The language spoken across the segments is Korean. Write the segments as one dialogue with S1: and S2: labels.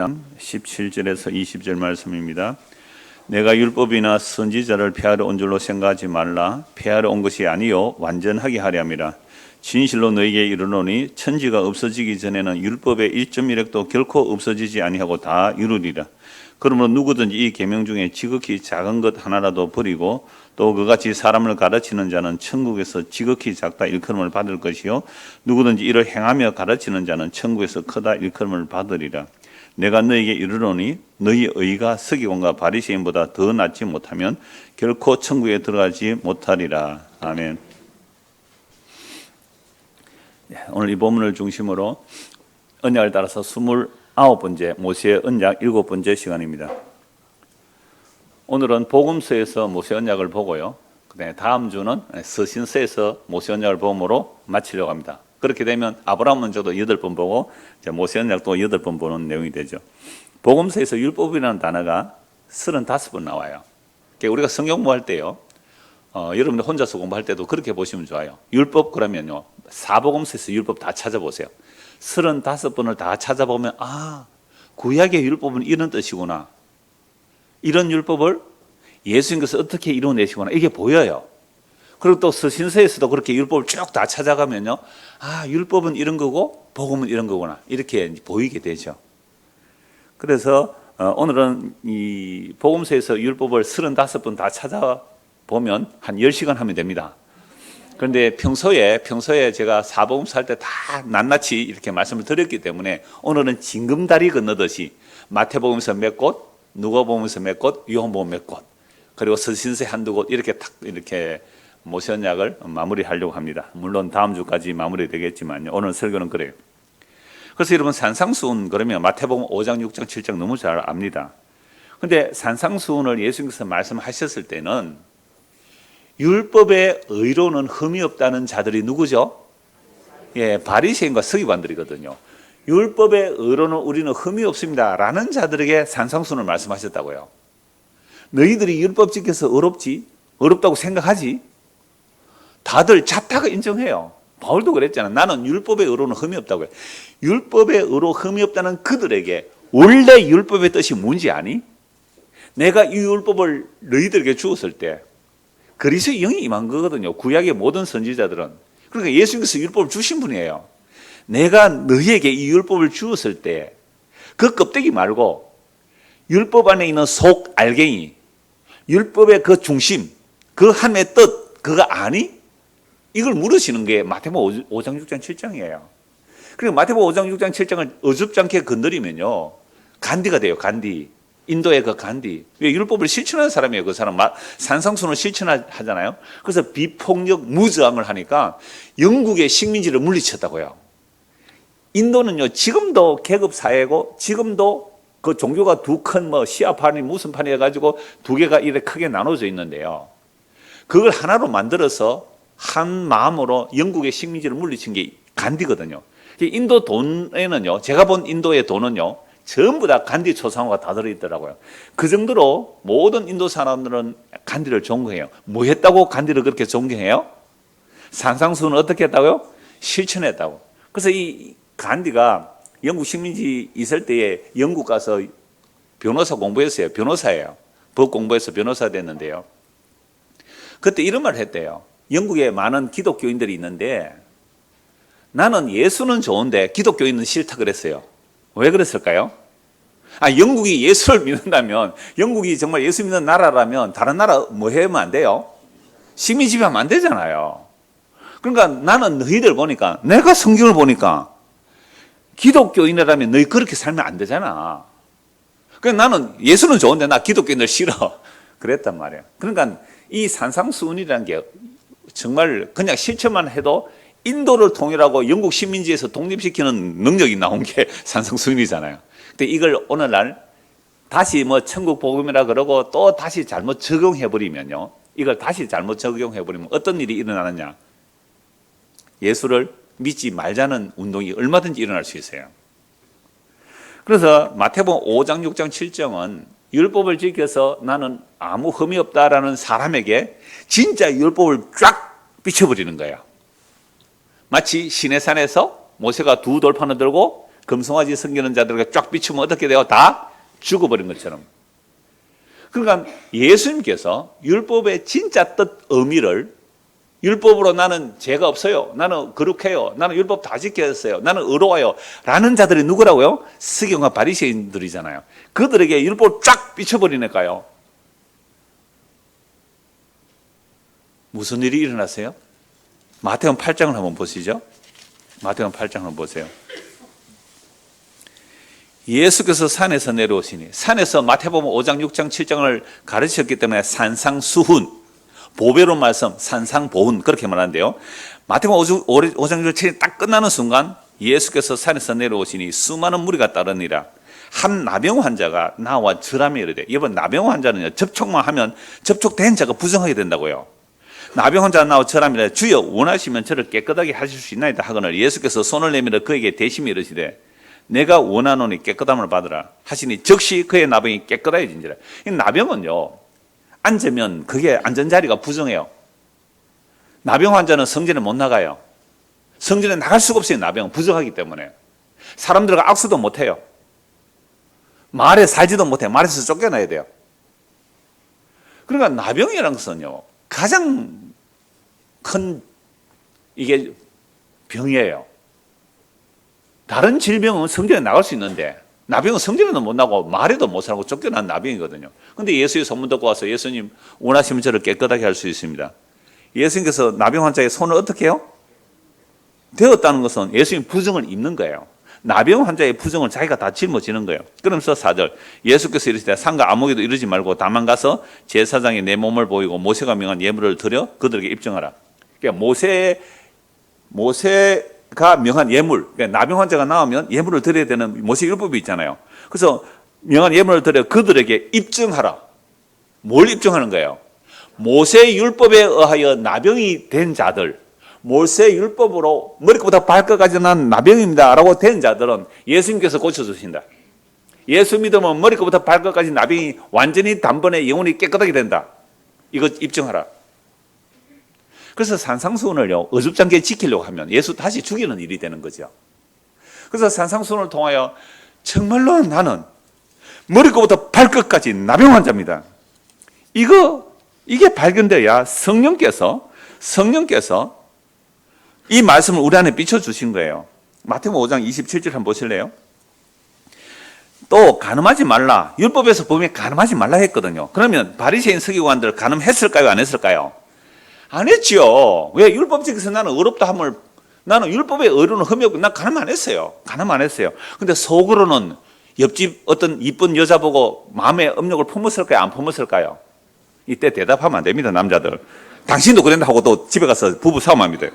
S1: 17절에서 20절 말씀입니다. 내가 율법이나 선지자를 폐하러 온 줄로 생각하지 말라. 폐하러 온 것이 아니요 완전하게 하려 함이라. 진실로 너에게 이르노니 천지가 없어지기 전에는 율법의 1.1획도 결코 없어지지 아니하고 다 이루리라. 그러므로 누구든지 이 계명 중에 지극히 작은 것 하나라도 버리고 또 그같이 사람을 가르치는 자는 천국에서 지극히 작다 일컬음을 받을 것이요 누구든지 이를 행하며 가르치는 자는 천국에서 크다 일컬음을 받으리라. 내가 너에게 이르노니 너희 의가 서기관과 바리새인보다 더 낫지 못하면 결코 천국에 들어가지 못하리라. 아멘. 오늘 이 본문을 중심으로 언약을 따라서 29번째 모세의 언약 7번째 시간입니다. 오늘은 복음서에서 모세 언약을 보고요. 그다음에 다음 주는 서신서에서 모세 언약을 보므로 마치려고 합니다. 그렇게 되면 아브라함 먼저도 8번 보고 모세 언약도 8번 보는 내용이 되죠. 복음서에서 율법이라는 단어가 35번 나와요. 그러니까 우리가 성경 공부할 때요. 여러분들 혼자서 공부할 때도 그렇게 보시면 좋아요. 율법 그러면요. 사복음서에서 율법 다 찾아보세요. 35번을 다 찾아보면 구약의 율법은 이런 뜻이구나. 이런 율법을 예수님께서 어떻게 이루어내시구나. 이게 보여요. 그리고 또 서신서에서도 그렇게 율법을 쭉 다 찾아가면요. 율법은 이런 거고 복음은 이런 거구나. 이렇게 보이게 되죠. 그래서 오늘은 이 복음서에서 율법을 35번 다 찾아보면 한 10시간 하면 됩니다. 그런데 평소에 제가 사복음서 할 때 다 낱낱이 이렇게 말씀을 드렸기 때문에 오늘은 징검다리 건너듯이 마태복음서 몇 곳, 누가복음서 몇 곳, 요한복음 몇 곳, 그리고 서신서 한두 곳 이렇게 모세 언약을 마무리하려고 합니다. 물론 다음 주까지 마무리되겠지만요. 오늘 설교는 그래요. 그래서 여러분 산상수훈 그러면 마태복음 5장, 6장, 7장 너무 잘 압니다. 그런데 산상수훈을 예수님께서 말씀하셨을 때는 율법의 의로는 흠이 없다는 자들이 누구죠? 바리새인과 서기관들이거든요. 율법의 의로는 우리는 흠이 없습니다 라는 자들에게 산상수훈을 말씀하셨다고요. 너희들이 율법 지켜서 어렵다고 생각하지? 다들 자타가 인정해요. 바울도 그랬잖아. 나는 율법의 의로는 흠이 없다고요. 율법의 의로 흠이 없다는 그들에게 원래 율법의 뜻이 뭔지 아니? 내가 이 율법을 너희들에게 주었을 때 그리스도의 영이 임한 거거든요. 구약의 모든 선지자들은. 그러니까 예수님께서 율법을 주신 분이에요. 내가 너희에게 이 율법을 주었을 때 그 껍데기 말고 율법 안에 있는 속 알갱이, 율법의 그 중심, 그 하나님의 뜻, 그거 아니? 이걸 물으시는 게 마태복음 5장, 6장, 7장이에요. 그리고 마태복음 5장, 6장, 7장을 어줍지 않게 건드리면요. 간디가 돼요, 간디. 인도의 그 간디. 왜 율법을 실천하는 사람이에요, 그 사람. 산상수훈을 실천하잖아요. 그래서 비폭력, 무저항을 하니까 영국의 식민지를 물리쳤다고요. 인도는요, 지금도 계급 사회고, 지금도 그 종교가 두 큰 시아파니 무슨 파니 해가지고 두 개가 이렇게 크게 나눠져 있는데요. 그걸 하나로 만들어서 한 마음으로 영국의 식민지를 물리친 게 간디거든요. 인도 돈에는요, 제가 본 인도의 돈은요, 전부 다 간디 초상화가 다 들어있더라고요. 그 정도로 모든 인도 사람들은 간디를 존경해요. 뭐 했다고 간디를 그렇게 존경해요? 산상수훈은 어떻게 했다고요? 실천했다고. 그래서 이 간디가 영국 식민지 있을 때에 영국 가서 변호사 공부했어요. 변호사예요. 법 공부해서 변호사 됐는데요. 그때 이런 말을 했대요. 영국에 많은 기독교인들이 있는데 나는 예수는 좋은데 기독교인은 싫다 그랬어요. 왜 그랬을까요? 영국이 예수를 믿는다면, 영국이 정말 예수 믿는 나라라면 다른 나라 뭐 하면 안 돼요? 식민지배하면 안 되잖아요. 그러니까 나는 너희들 보니까, 내가 성경을 보니까 기독교인이라면 너희 그렇게 살면 안 되잖아. 그러니까 나는 예수는 좋은데 나 기독교인들 싫어. 그랬단 말이에요. 그러니까 이 산상수훈이라는 게 정말 그냥 실천만 해도 인도를 통일하고 영국 식민지에서 독립시키는 능력이 나온 게 산상수훈이잖아요. 근데 이걸 오늘날 다시 천국 복음이라 그러고 또 다시 잘못 적용해버리면요. 이걸 다시 잘못 적용해버리면 어떤 일이 일어나느냐. 예수를 믿지 말자는 운동이 얼마든지 일어날 수 있어요. 그래서 마태복음 5장, 6장, 7장은 율법을 지켜서 나는 아무 흠이 없다라는 사람에게 진짜 율법을 쫙 비춰버리는 거예요. 마치 시내산에서 모세가 두 돌판을 들고 금송아지 섬기는 자들에게 쫙 비추면 어떻게 돼요? 다 죽어버린 것처럼. 그러니까 예수님께서 율법의 진짜 뜻 의미를 율법으로 나는 죄가 없어요. 나는 거룩해요. 나는 율법 다 지켰어요. 나는 의로워요. 라는 자들이 누구라고요? 서기관과 바리새인들이잖아요. 그들에게 율법을 쫙 비춰버리니까요. 무슨 일이 일어났어요? 마태복음 8장을 한번 보시죠. 마태복음 8장 한번 보세요. 예수께서 산에서 내려오시니, 산에서 마태복음 5장, 6장, 7장을 가르치셨기 때문에 산상수훈, 보배로 말씀, 산상보훈 그렇게 말하는데요. 마태복음 5장, 6장, 7장 딱 끝나는 순간 예수께서 산에서 내려오시니 수많은 무리가 따르니라. 한 나병 환자가 나와 절하며 이르되, 이번 나병 환자는요, 접촉만 하면 접촉된 자가 부정하게 된다고요. 나병 환자가 나와 절하며 이르되, 주여 원하시면 저를 깨끗하게 하실 수 있나이다 하거늘 예수께서 손을 내밀어 그에게 대심히 이르시되, 내가 원하노니 깨끗함을 받으라 하시니 즉시 그의 나병이 깨끗해진지라. 이 나병은요, 앉으면 그게 앉은 자리가 부정해요. 나병 환자는 성전에 못 나가요. 성전에 나갈 수가 없어요. 나병은 부정하기 때문에. 사람들과 악수도 못해요. 마을에 살지도 못해요. 마을에서 쫓겨나야 돼요. 그러니까 나병이라는 것은요, 가장 큰 이게 병이에요. 다른 질병은 성전에 나갈 수 있는데 나병은 성전에도 못 나가고 마을에도 못 살고 쫓겨난 나병이거든요. 그런데 예수의 소문 듣고 와서 예수님 원하시면 저를 깨끗하게 할 수 있습니다. 예수님께서 나병 환자의 손을 어떻게 해요? 되었다는 것은 예수님 부정을 입는 거예요. 나병 환자의 부정을 자기가 다 짊어지는 거예요. 그러면서 4절 예수께서 이르시되 상가 아무에게도 이르지 말고 다만 가서 제사장이 내 몸을 보이고 모세가 명한 예물을 드려 그들에게 입증하라. 그러니까 모세가 명한 예물, 그러니까 나병 환자가 나오면 예물을 드려야 되는 모세 율법이 있잖아요. 그래서 명한 예물을 드려 그들에게 입증하라. 뭘 입증하는 거예요? 모세 율법에 의하여 나병이 된 자들, 모세 율법으로 머리부터 발끝까지 난 나병입니다 라고 된 자들은 예수님께서 고쳐주신다. 예수 믿으면 머리부터 발끝까지 나병이 완전히 단번에 영혼이 깨끗하게 된다. 이거 입증하라. 그래서 산상수훈을요, 어줍지 않게 지키려고 하면 예수 다시 죽이는 일이 되는 거죠. 그래서 산상수훈을 통하여 정말로 나는 머리부터 발끝까지 나병 환자입니다. 이게 발견돼야 성령께서 이 말씀을 우리 안에 비춰주신 거예요. 마태복음 5장 27절 한번 보실래요? 또 간음하지 말라. 율법에서 보면 간음하지 말라 했거든요. 그러면 바리새인 서기관들 간음했을까요? 안 했을까요? 안 했죠. 왜? 율법적에서 나는 의롭다 함을, 나는 율법의 의로는 흠이 없고 난 간음 안 했어요. 간음 안 했어요. 근데 속으로는 옆집 어떤 이쁜 여자 보고 마음의 음욕을 품었을까요? 안 품었을까요? 이때 대답하면 안 됩니다, 남자들. 당신도 그랬나 하고 또 집에 가서 부부 싸움합니다.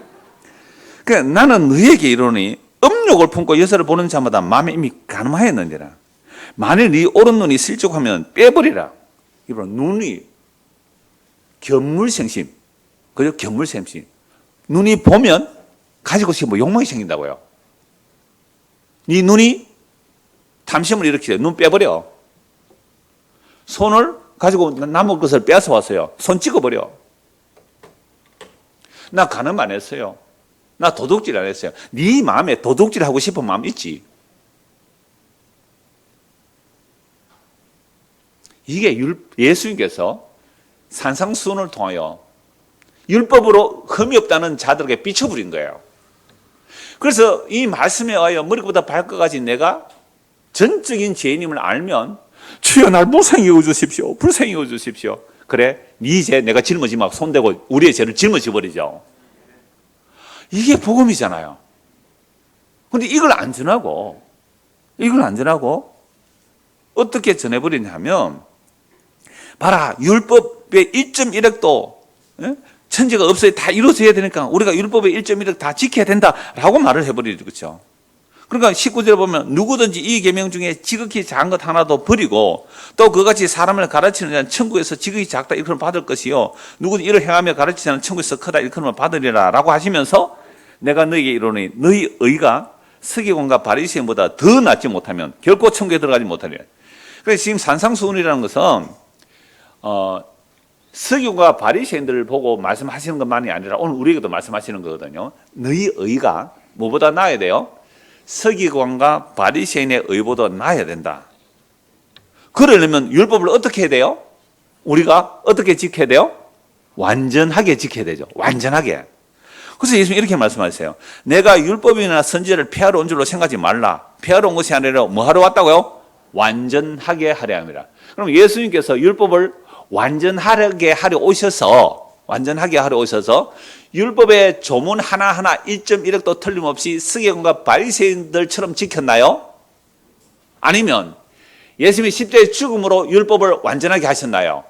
S1: 그러니까 나는 너에게 이르노니 음욕을 품고 여자를 보는 자마다 마음에 이미 간음하였느니라. 만일 네 오른 눈이 슬쩍하면 빼버리라. 이번 눈이 견물생심, 그죠? 견물생심. 눈이 보면 가지고 싶은 뭐 욕망이 생긴다고요. 네 눈이 탐심을 일으키래. 눈 빼버려. 손을 가지고 남의 것을 빼앗아 왔어요. 손 찍어버려. 나 간음 안 했어요. 나 도둑질 안 했어요. 네 마음에 도둑질 하고 싶은 마음 있지. 이게 예수님께서 산상수훈을 통하여 율법으로 흠이 없다는 자들에게 비춰버린 거예요. 그래서 이 말씀에 의하여 머리부터 발끝까지 내가 전적인 죄인임을 알면 주여 날 불쌍히 여겨주십시오. 불쌍히 여겨주십시오. 그래, 네 죄 내가 짊어지면 손대고 우리의 죄를 짊어져 버리죠. 이게 복음이잖아요. 그런데 이걸 안 전하고 어떻게 전해버리냐면, 봐라, 율법의 1.1획도 천지가 없어야 다 이루어져야 되니까 우리가 율법의 1.1획 다 지켜야 된다라고 말을 해버리죠. 그렇죠? 그러니까 19절에 보면 누구든지 이 계명 중에 지극히 작은 것 하나도 버리고 또 그같이 사람을 가르치는 자는 천국에서 지극히 작다 일컬음을 받을 것이요 누구든지 이를 행하며 가르치는 자는 천국에서 크다 일컬음을 받으리라 라고 하시면서 내가 너희에게 이르노니 너희 의가 서기관과 바리새인보다 더 낫지 못하면 결코 천국에 들어가지 못하리라. 그래서 지금 산상수훈이라는 것은 서기관과 바리새인들을 보고 말씀하시는 것만이 아니라 오늘 우리에게도 말씀하시는 거거든요. 너희 의가 뭐보다 나아야 돼요? 서기관과 바리새인의 의보다 나아야 된다. 그러려면 율법을 어떻게 해야 돼요? 우리가 어떻게 지켜야 돼요? 완전하게 지켜야 되죠. 완전하게. 그래서 예수님 이렇게 말씀하세요. 내가 율법이나 선지자를 폐하러 온 줄로 생각하지 말라. 폐하러 온 것이 아니라 뭐 하러 왔다고요? 완전하게 하려 합니다. 그럼 예수님께서 율법을 완전하게 하려 오셔서 율법의 조문 하나하나 1.1획도 틀림없이 서기관과 바리새인들처럼 지켰나요? 아니면 예수님이 십자가의 죽음으로 율법을 완전하게 하셨나요?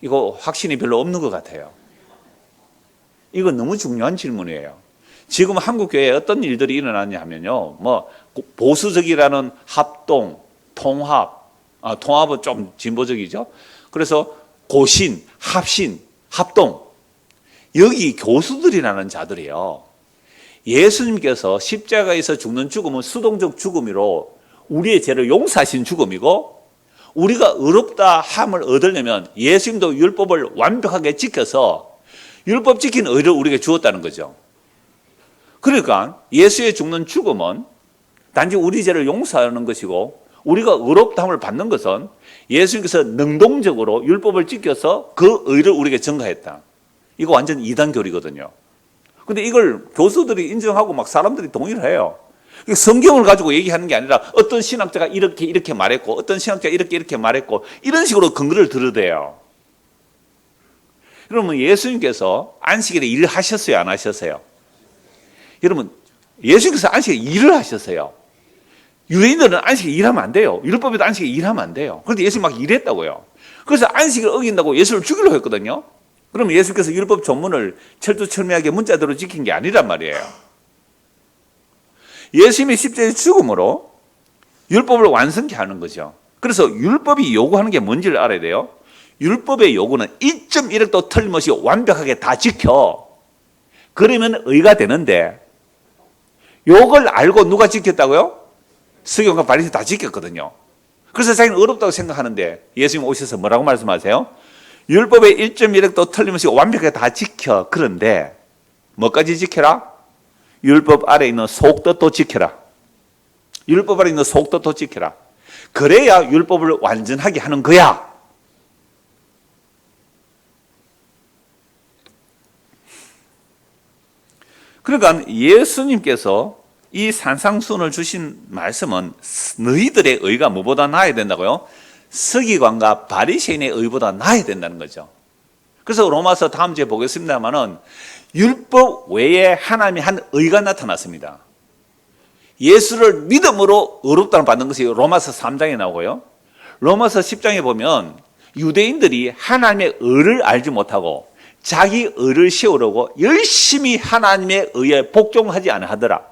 S1: 이거 확신이 별로 없는 것 같아요. 이거 너무 중요한 질문이에요. 지금 한국교회에 어떤 일들이 일어나냐 하면요. 보수적이라는 합동, 통합, 통합은 좀 진보적이죠. 그래서 고신, 합신, 합동. 여기 교수들이라는 자들이요. 예수님께서 십자가에서 죽는 죽음은 수동적 죽음으로 우리의 죄를 용서하신 죽음이고, 우리가 의롭다 함을 얻으려면 예수님도 율법을 완벽하게 지켜서 율법 지킨 의를 우리에게 주었다는 거죠. 그러니까 예수의 죽는 죽음은 단지 우리 죄를 용서하는 것이고, 우리가 의롭다함을 받는 것은 예수님께서 능동적으로 율법을 지켜서 그 의를 우리에게 전가했다. 이거 완전 이단 교리거든요. 근데 이걸 교수들이 인정하고 막 사람들이 동의를 해요. 성경을 가지고 얘기하는 게 아니라 어떤 신학자가 이렇게 말했고, 어떤 신학자가 이렇게 말했고, 이런 식으로 근거를 들으대요. 여러분, 예수님께서 안식일에 일을 하셨어요, 안 하셨어요? 여러분, 예수님께서 안식일에 일을 하셨어요. 유대인들은 안식일에 일하면 안 돼요. 율법에도 안식일에 일하면 안 돼요. 그런데 예수님이 막 일했다고요. 그래서 안식일을 어긴다고 예수를 죽이려고 했거든요. 그러면 예수님께서 율법 전문을 철두철미하게 문자대로 지킨 게 아니란 말이에요. 예수님의 십자가의 죽음으로 율법을 완성케 하는 거죠. 그래서 율법이 요구하는 게 뭔지를 알아야 돼요. 율법의 요구는 1.1획도 틀림없이 완벽하게 다 지켜. 그러면 의가 되는데, 요걸 알고 누가 지켰다고요? 서기관과 바리새인이 다 지켰거든요. 그래서 자기는 어렵다고 생각하는데 예수님 오셔서 뭐라고 말씀하세요? 율법의 1.1획도 틀림없이 완벽하게 다 지켜. 그런데 뭐까지 지켜라? 율법 아래 있는 속뜻도 지켜라. 율법 아래 있는 속뜻도 지켜라. 그래야 율법을 완전하게 하는 거야. 그러니까 예수님께서 이 산상수훈을 주신 말씀은 너희들의 의가 뭐보다 나아야 된다고요? 서기관과 바리새인의 의보다 나아야 된다는 거죠. 그래서 로마서 다음 주에 보겠습니다만은 율법 외에 하나님이 한 의가 나타났습니다. 예수를 믿음으로 의롭다는 받는 것이 로마서 3장에 나오고요. 로마서 10장에 보면 유대인들이 하나님의 의를 알지 못하고 자기 의를 세우려고 열심히 하나님의 의에 복종하지 않으더라.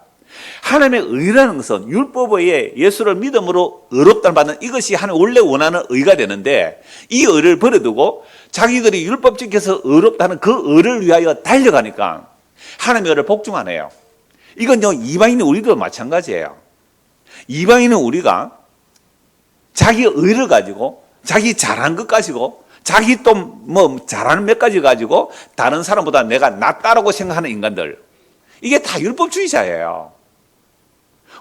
S1: 하나님의 의라는 것은 율법 외에 예수를 믿음으로 의롭다는 받는 이것이 하나님 원래 원하는 의가 되는데, 이 의를 버려두고 자기들이 율법 지켜서 의롭다는 그 의를 위하여 달려가니까 하나님의 의를 복종 안 해요. 이건요, 이방인의 우리도 마찬가지예요. 이방인은 우리가 자기 의를 가지고, 자기 잘한 것 가지고, 자기 또 뭐 잘하는 몇 가지 가지고 다른 사람보다 내가 낫다라고 생각하는 인간들, 이게 다 율법주의자예요.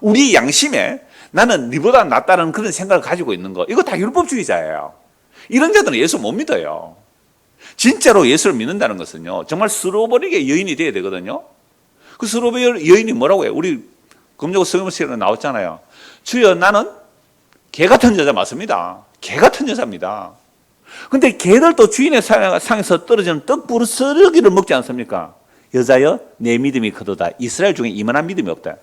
S1: 우리 양심에 나는 네보다 낫다는 그런 생각을 가지고 있는 거, 이거 다 율법주의자예요. 이런 자들은 예수 못 믿어요. 진짜로 예수를 믿는다는 것은요, 정말 스로버리게 여인이 돼야 되거든요. 그 스로버리 여인이 뭐라고 해요? 우리 금요일 성경시간에 나왔잖아요. 주여, 나는 개 같은 여자 맞습니다. 개 같은 여자입니다. 근데 개들도 주인의 상에서 떨어지는 떡 부스러기를 먹지 않습니까? 여자여, 내 믿음이 크도다. 이스라엘 중에 이만한 믿음이 없다.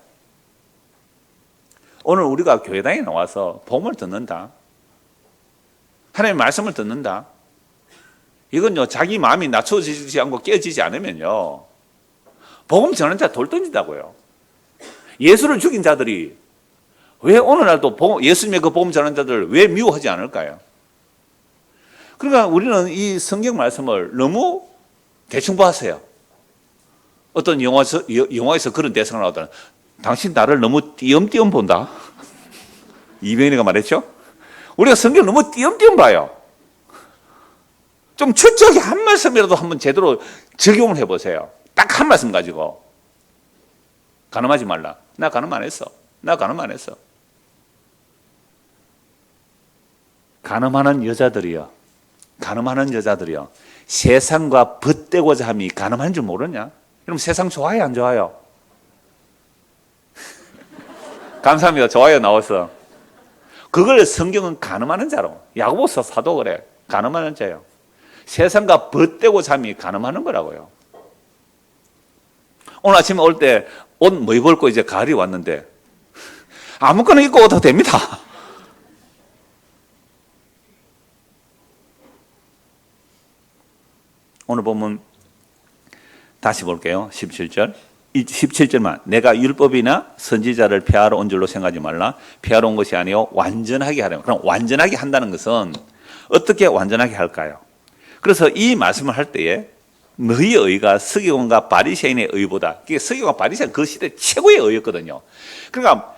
S1: 오늘 우리가 교회당에 나와서 복음을 듣는다, 하나님의 말씀을 듣는다, 이건요, 자기 마음이 낮춰지지 않고 깨어지지 않으면요, 복음 전하는 자 돌 던진다고요. 예수를 죽인 자들이 왜 오늘날도 예수님의 그 복음 전하는 자들을 왜 미워하지 않을까요? 그러니까 우리는 이 성경 말씀을 너무 대충 봐세요. 어떤 영화에서 그런 대사가 나오더라. 당신 나를 너무 띄엄띄엄 본다. 이병헌이가 말했죠. 우리가 성경을 너무 띄엄띄엄 봐요. 좀 철저하게 한 말씀이라도 한번 제대로 적용을 해보세요. 딱 한 말씀 가지고. 가늠하지 말라. 나 간음 안 했어. 나 간음 안 했어. 간음하는 여자들이요. 세상과 벗대고자 함이 간음한 줄 모르냐? 그럼 세상 좋아요, 안 좋아요? 감사합니다. 좋아요 나왔어. 그걸 성경은 간음하는 자로. 야고보서 사도 그래. 간음하는 자요. 세상과 벗대고자 함이 간음하는 거라고요. 오늘 아침에 올 때 옷 뭐 입을 거 이제 가을이 왔는데 아무거나 입고 와도 됩니다. 오늘 보면 다시 볼게요. 17절. 17절만 내가 율법이나 선지자를 폐하러 온 줄로 생각하지 말라. 폐하러 온 것이 아니요 완전하게 하려. 그럼 완전하게 한다는 것은 어떻게 완전하게 할까요? 그래서 이 말씀을 할 때에 너희의 의가 서기관과 바리새인의 의보다, 서기관과 바리새인 그 시대 최고의 의였거든요. 그러니까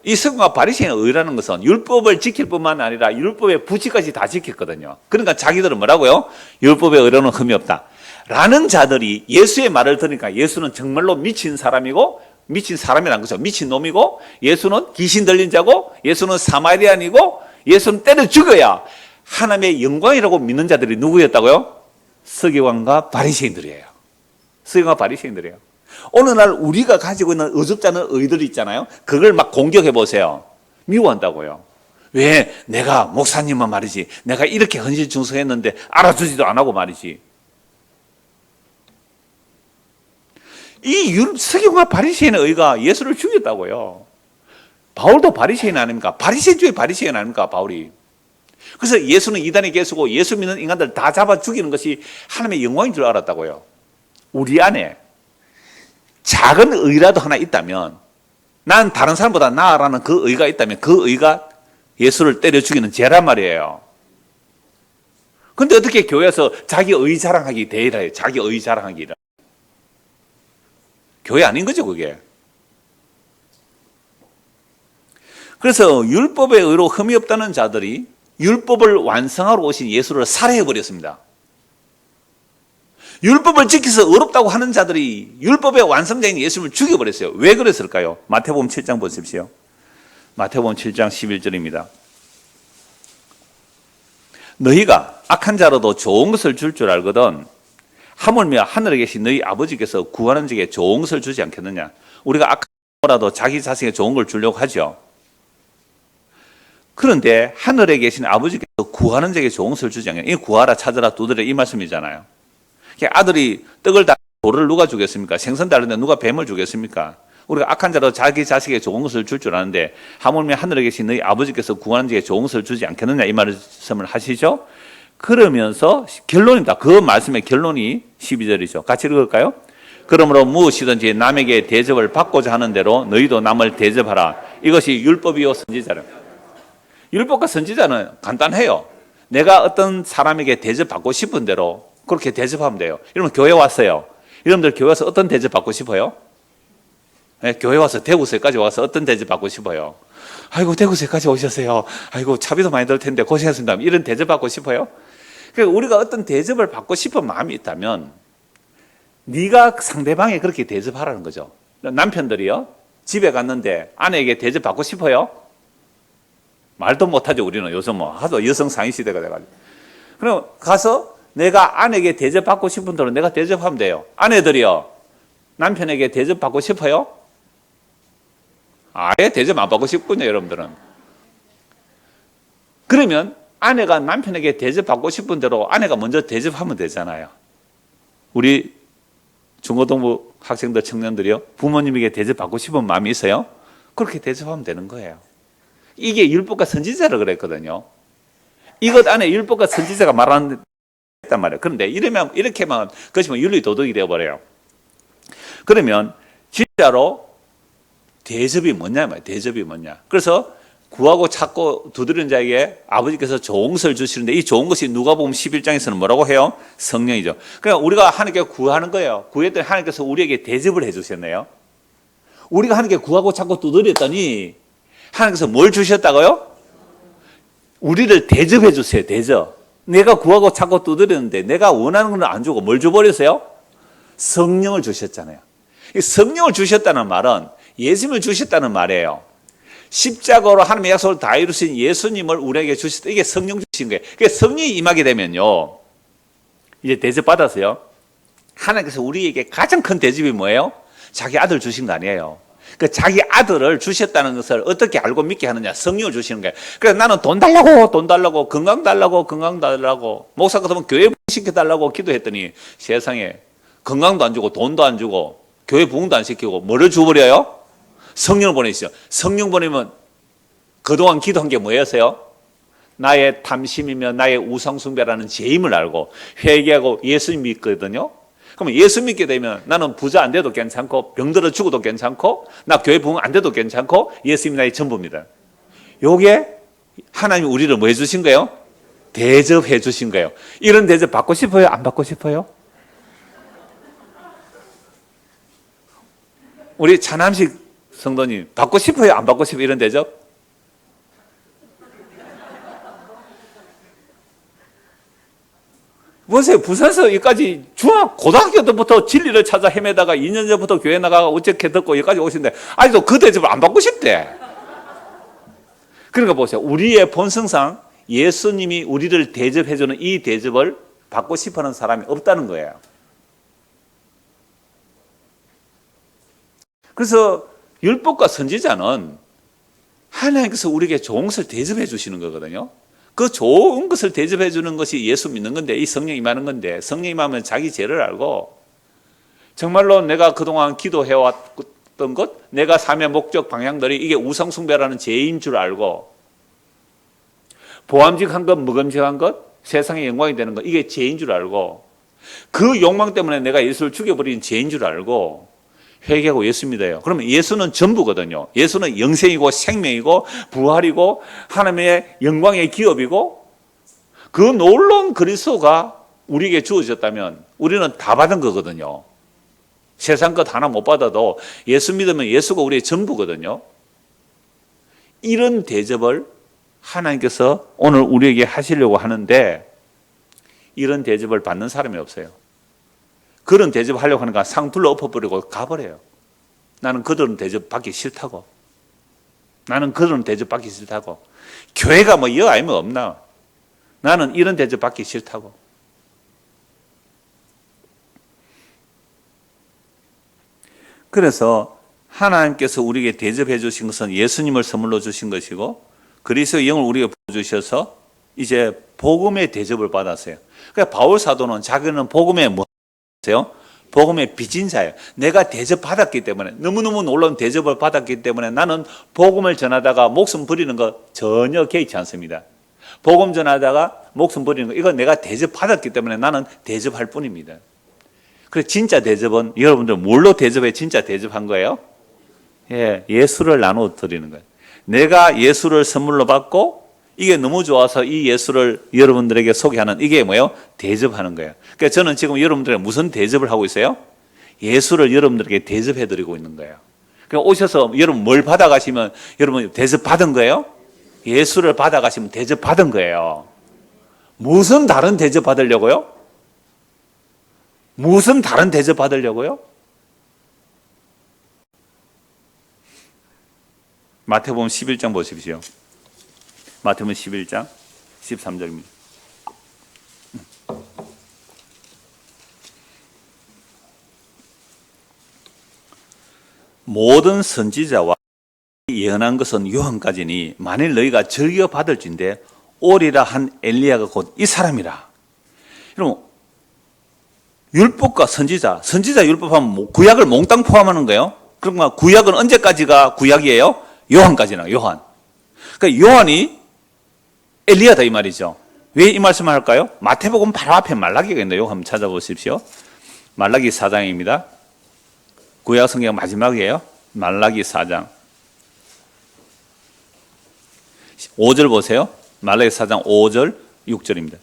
S1: 이 서기관과 바리새인의 의라는 것은 율법을 지킬 뿐만 아니라 율법의 부치까지 다 지켰거든요. 그러니까 자기들은 뭐라고요? 율법의 의로는 흠이 없다 라는 자들이 예수의 말을 들으니까 예수는 정말로 미친 사람이고, 미친 사람이란 거죠. 미친 놈이고, 예수는 귀신 들린 자고, 예수는 사마리아인이고, 예수는 때려 죽여야 하나님의 영광이라고 믿는 자들이 누구였다고요? 서기관과 바리새인들이에요. 서기관과 바리새인들이에요. 어느 날 우리가 가지고 있는 어줍지 않은 의들이 있잖아요. 그걸 막 공격해 보세요. 미워한다고요. 왜? 내가 목사님은 말이지, 내가 이렇게 헌신충성했는데 알아주지도 안 하고 말이지. 이 서기관과 바리새인의 의가 예수를 죽였다고요. 바울도 바리새인 아닙니까? 바리새인 중에 바리새인 아닙니까? 바울이. 그래서 예수는 이단의 개수고 예수 믿는 인간들 다 잡아 죽이는 것이 하나님의 영광인 줄 알았다고요. 우리 안에 작은 의라도 하나 있다면, 난 다른 사람보다 나아라는 그 의가 있다면 그 의가 예수를 때려 죽이는 죄란 말이에요. 그런데 어떻게 교회에서 자기 의 자랑하기 대회라 해요. 자기 의 자랑하기라. 교회 아닌 거죠, 그게. 그래서 율법의 의로 흠이 없다는 자들이 율법을 완성하러 오신 예수를 살해해버렸습니다. 율법을 지켜서 의롭다고 하는 자들이 율법의 완성자인 예수를 죽여버렸어요. 왜 그랬을까요? 마태복음 7장 보십시오. 마태복음 7장 11절입니다. 너희가 악한 자로도 좋은 것을 줄 줄 알거든 하물며 하늘에 계신 너희 아버지께서 구하는 자에게 좋은 것을 주지 않겠느냐. 우리가 악한 자라도 자기 자신에게 좋은 걸 주려고 하죠. 그런데 하늘에 계신 아버지께서 구하는 자에게 좋은 것을 주지 않겠느냐. 이 구하라 찾아라 두드려 이 말씀이잖아요. 아들이 떡을 다 돌을 누가 주겠습니까? 생선 다른데 누가 뱀을 주겠습니까? 우리가 악한 자로 자기 자식에게 좋은 것을 줄 줄 아는데 하물며 하늘에 계신 너희 아버지께서 구하는 자에게 좋은 것을 주지 않겠느냐 이 말씀을 하시죠. 그러면서 결론입니다. 그 말씀의 결론이 12절이죠. 같이 읽을까요? 그러므로 무엇이든지 남에게 대접을 받고자 하는 대로 너희도 남을 대접하라. 이것이 율법이요 선지자라. 율법과 선지자는 간단해요. 내가 어떤 사람에게 대접받고 싶은 대로 그렇게 대접하면 돼요. 여러분 교회 왔어요. 여러분들 교회 와서 어떤 대접 받고 싶어요? 네, 교회 와서 대구서까지 와서 어떤 대접 받고 싶어요? 아이고 대구서까지 오셨어요. 아이고 차비도 많이 들 텐데 고생하셨습니다. 이런 대접 받고 싶어요? 그러니까 우리가 어떤 대접을 받고 싶은 마음이 있다면 네가 상대방에 그렇게 대접하라는 거죠. 남편들이요 집에 갔는데 아내에게 대접 받고 싶어요? 말도 못하죠. 우리는 요즘 뭐 하도 여성 상위 시대가 돼가지고. 그럼 가서 내가 아내에게 대접받고 싶은 대로 내가 대접하면 돼요. 아내들이요 남편에게 대접받고 싶어요? 아예 대접 안 받고 싶군요. 여러분들은. 그러면 아내가 남편에게 대접받고 싶은 대로 아내가 먼저 대접하면 되잖아요. 우리 중고등부 학생들 청년들이요 부모님에게 대접받고 싶은 마음이 있어요? 그렇게 대접하면 되는 거예요. 이게 율법과 선지자라 그랬거든요. 이것 안에 율법과 선지자가 말하는 단 말이에요. 그런데 이렇게만 그것이면 윤리 도덕이 되어버려요. 그러면 진짜로 대접이 뭐냐 말이에요. 대접이 뭐냐. 그래서 구하고 찾고 두드리는 자에게 아버지께서 좋은 것을 주시는데 이 좋은 것이 누가복음 11장에서는 뭐라고 해요? 성령이죠. 그러니까 우리가 하나님께 구하는 거예요. 구했더니 하나님께서 우리에게 대접을 해주셨네요. 우리가 하나님께 구하고 찾고 두드렸더니 하나님께서 뭘 주셨다고요? 우리를 대접해 주세요. 대접. 내가 구하고 찾고 두드렸는데 내가 원하는 건 안 주고 뭘 줘버렸어요? 성령을 주셨잖아요. 이 성령을 주셨다는 말은 예수님을 주셨다는 말이에요. 십자가로 하나님의 약속을 다 이루신 예수님을 우리에게 주셨다. 이게 성령 주신 거예요. 그러니까 성령이 임하게 되면요, 이제 대접 받아서요, 하나님께서 우리에게 가장 큰 대접이 뭐예요? 자기 아들 주신 거 아니에요. 그 자기 아들을 주셨다는 것을 어떻게 알고 믿게 하느냐? 성령을 주시는 거예요. 그래서 나는 돈 달라고, 건강 달라고, 목사 같으면 교회 시켜달라고 기도했더니 세상에 건강도 안 주고 돈도 안 주고 교회 부흥도 안 시키고 뭐를 줘버려요? 성령을 보내시죠. 성령 보내면 그동안 기도한 게 뭐였어요? 나의 탐심이며 나의 우상숭배라는 죄임을 알고 회개하고 예수님 믿거든요. 그러면 예수 믿게 되면 나는 부자 안 돼도 괜찮고 병들어 죽어도 괜찮고 나 교회 부흥 안 돼도 괜찮고 예수님이 나의 전부입니다. 요게 하나님이 우리를 뭐 해주신 거예요? 대접해 주신 거예요. 이런 대접 받고 싶어요? 안 받고 싶어요? 우리 차남식 성도님 받고 싶어요? 안 받고 싶어요? 이런 대접? 보세요. 부산에서 여기까지 고등학교 때부터 진리를 찾아 헤매다가 2년 전부터 교회 나가고 어떻게 듣고 여기까지 오신데 아직도 그 대접을 안 받고 싶대. 그러니까 보세요. 우리의 본성상 예수님이 우리를 대접해주는 이 대접을 받고 싶어하는 사람이 없다는 거예요. 그래서 율법과 선지자는 하나님께서 우리에게 좋은 것을 대접해 주시는 거거든요. 그 좋은 것을 대접해 주는 것이 예수 믿는 건데, 이 성령 임하는 건데, 성령 임하면 자기 죄를 알고 정말로 내가 그동안 기도해왔던 것, 내가 삶의 목적 방향들이 이게 우상숭배라는 죄인 줄 알고 보암직한 것, 먹음직한 것, 세상의 영광이 되는 것, 이게 죄인 줄 알고 그 욕망 때문에 내가 예수를 죽여버린 죄인 줄 알고 회개하고 예수 믿어요. 그러면 예수는 전부거든요. 예수는 영생이고 생명이고 부활이고 하나님의 영광의 기업이고 그 놀라운 그리스도가 우리에게 주어졌다면 우리는 다 받은 거거든요. 세상 것 하나 못 받아도 예수 믿으면 예수가 우리의 전부거든요. 이런 대접을 하나님께서 오늘 우리에게 하시려고 하는데 이런 대접을 받는 사람이 없어요. 그런 대접하려고 하니까 상 둘러 엎어버리고 가버려요. 나는 그들은 대접 받기 싫다고. 나는 그들은 대접 받기 싫다고. 교회가 뭐 여 아니면 없나. 나는 이런 대접 받기 싫다고. 그래서 하나님께서 우리에게 대접해 주신 것은 예수님을 선물로 주신 것이고 그리스도의 영을 우리에게 부어주셔서 이제 복음의 대접을 받았어요. 그러니까 바울 사도는 자기는 복음의 복음의 빚진 자예요. 내가 대접받았기 때문에 너무너무 놀라운 대접을 받았기 때문에 나는 복음을 전하다가 목숨 버리는 거 전혀 개의치 않습니다. 복음 전하다가 목숨 버리는 거 이건 내가 대접받았기 때문에 나는 대접할 뿐입니다. 그래서 진짜 대접은 여러분들 뭘로 대접해 진짜 대접한 거예요? 예수를 나눠 드리는 거예요. 내가 예수를 선물로 받고 이게 너무 좋아서 이 예수를 여러분들에게 소개하는 이게 뭐예요? 대접하는 거예요. 그러니까 저는 지금 여러분들에게 무슨 대접을 하고 있어요? 예수를 여러분들에게 대접해드리고 있는 거예요. 그러니까 오셔서 여러분 뭘 받아가시면 여러분 대접 받은 거예요? 예수를 받아가시면 대접 받은 거예요. 무슨 다른 대접 받으려고요? 무슨 다른 대접 받으려고요? 마태복음 11장 보십시오. 마태복음 11장 13절입니다. 모든 선지자와 예언한 것은 요한까지니 만일 너희가 즐겨 받을진대 오리라 한 엘리야가 곧 이 사람이라. 여러분 율법과 선지자 율법하면 구약을 몽땅 포함하는 거예요. 그러니까 구약은 언제까지가 구약이에요? 요한까지나 요한. 그러니까 요한이 엘리야다 이 말이죠. 왜 이 말씀을 할까요? 마태복음 바로 앞에 말라기가 있는데요. 한번 찾아보십시오. 말라기 4장입니다. 구약 성경 마지막이에요. 말라기 4장 5절 보세요. 말라기 4장 5절 6절입니다.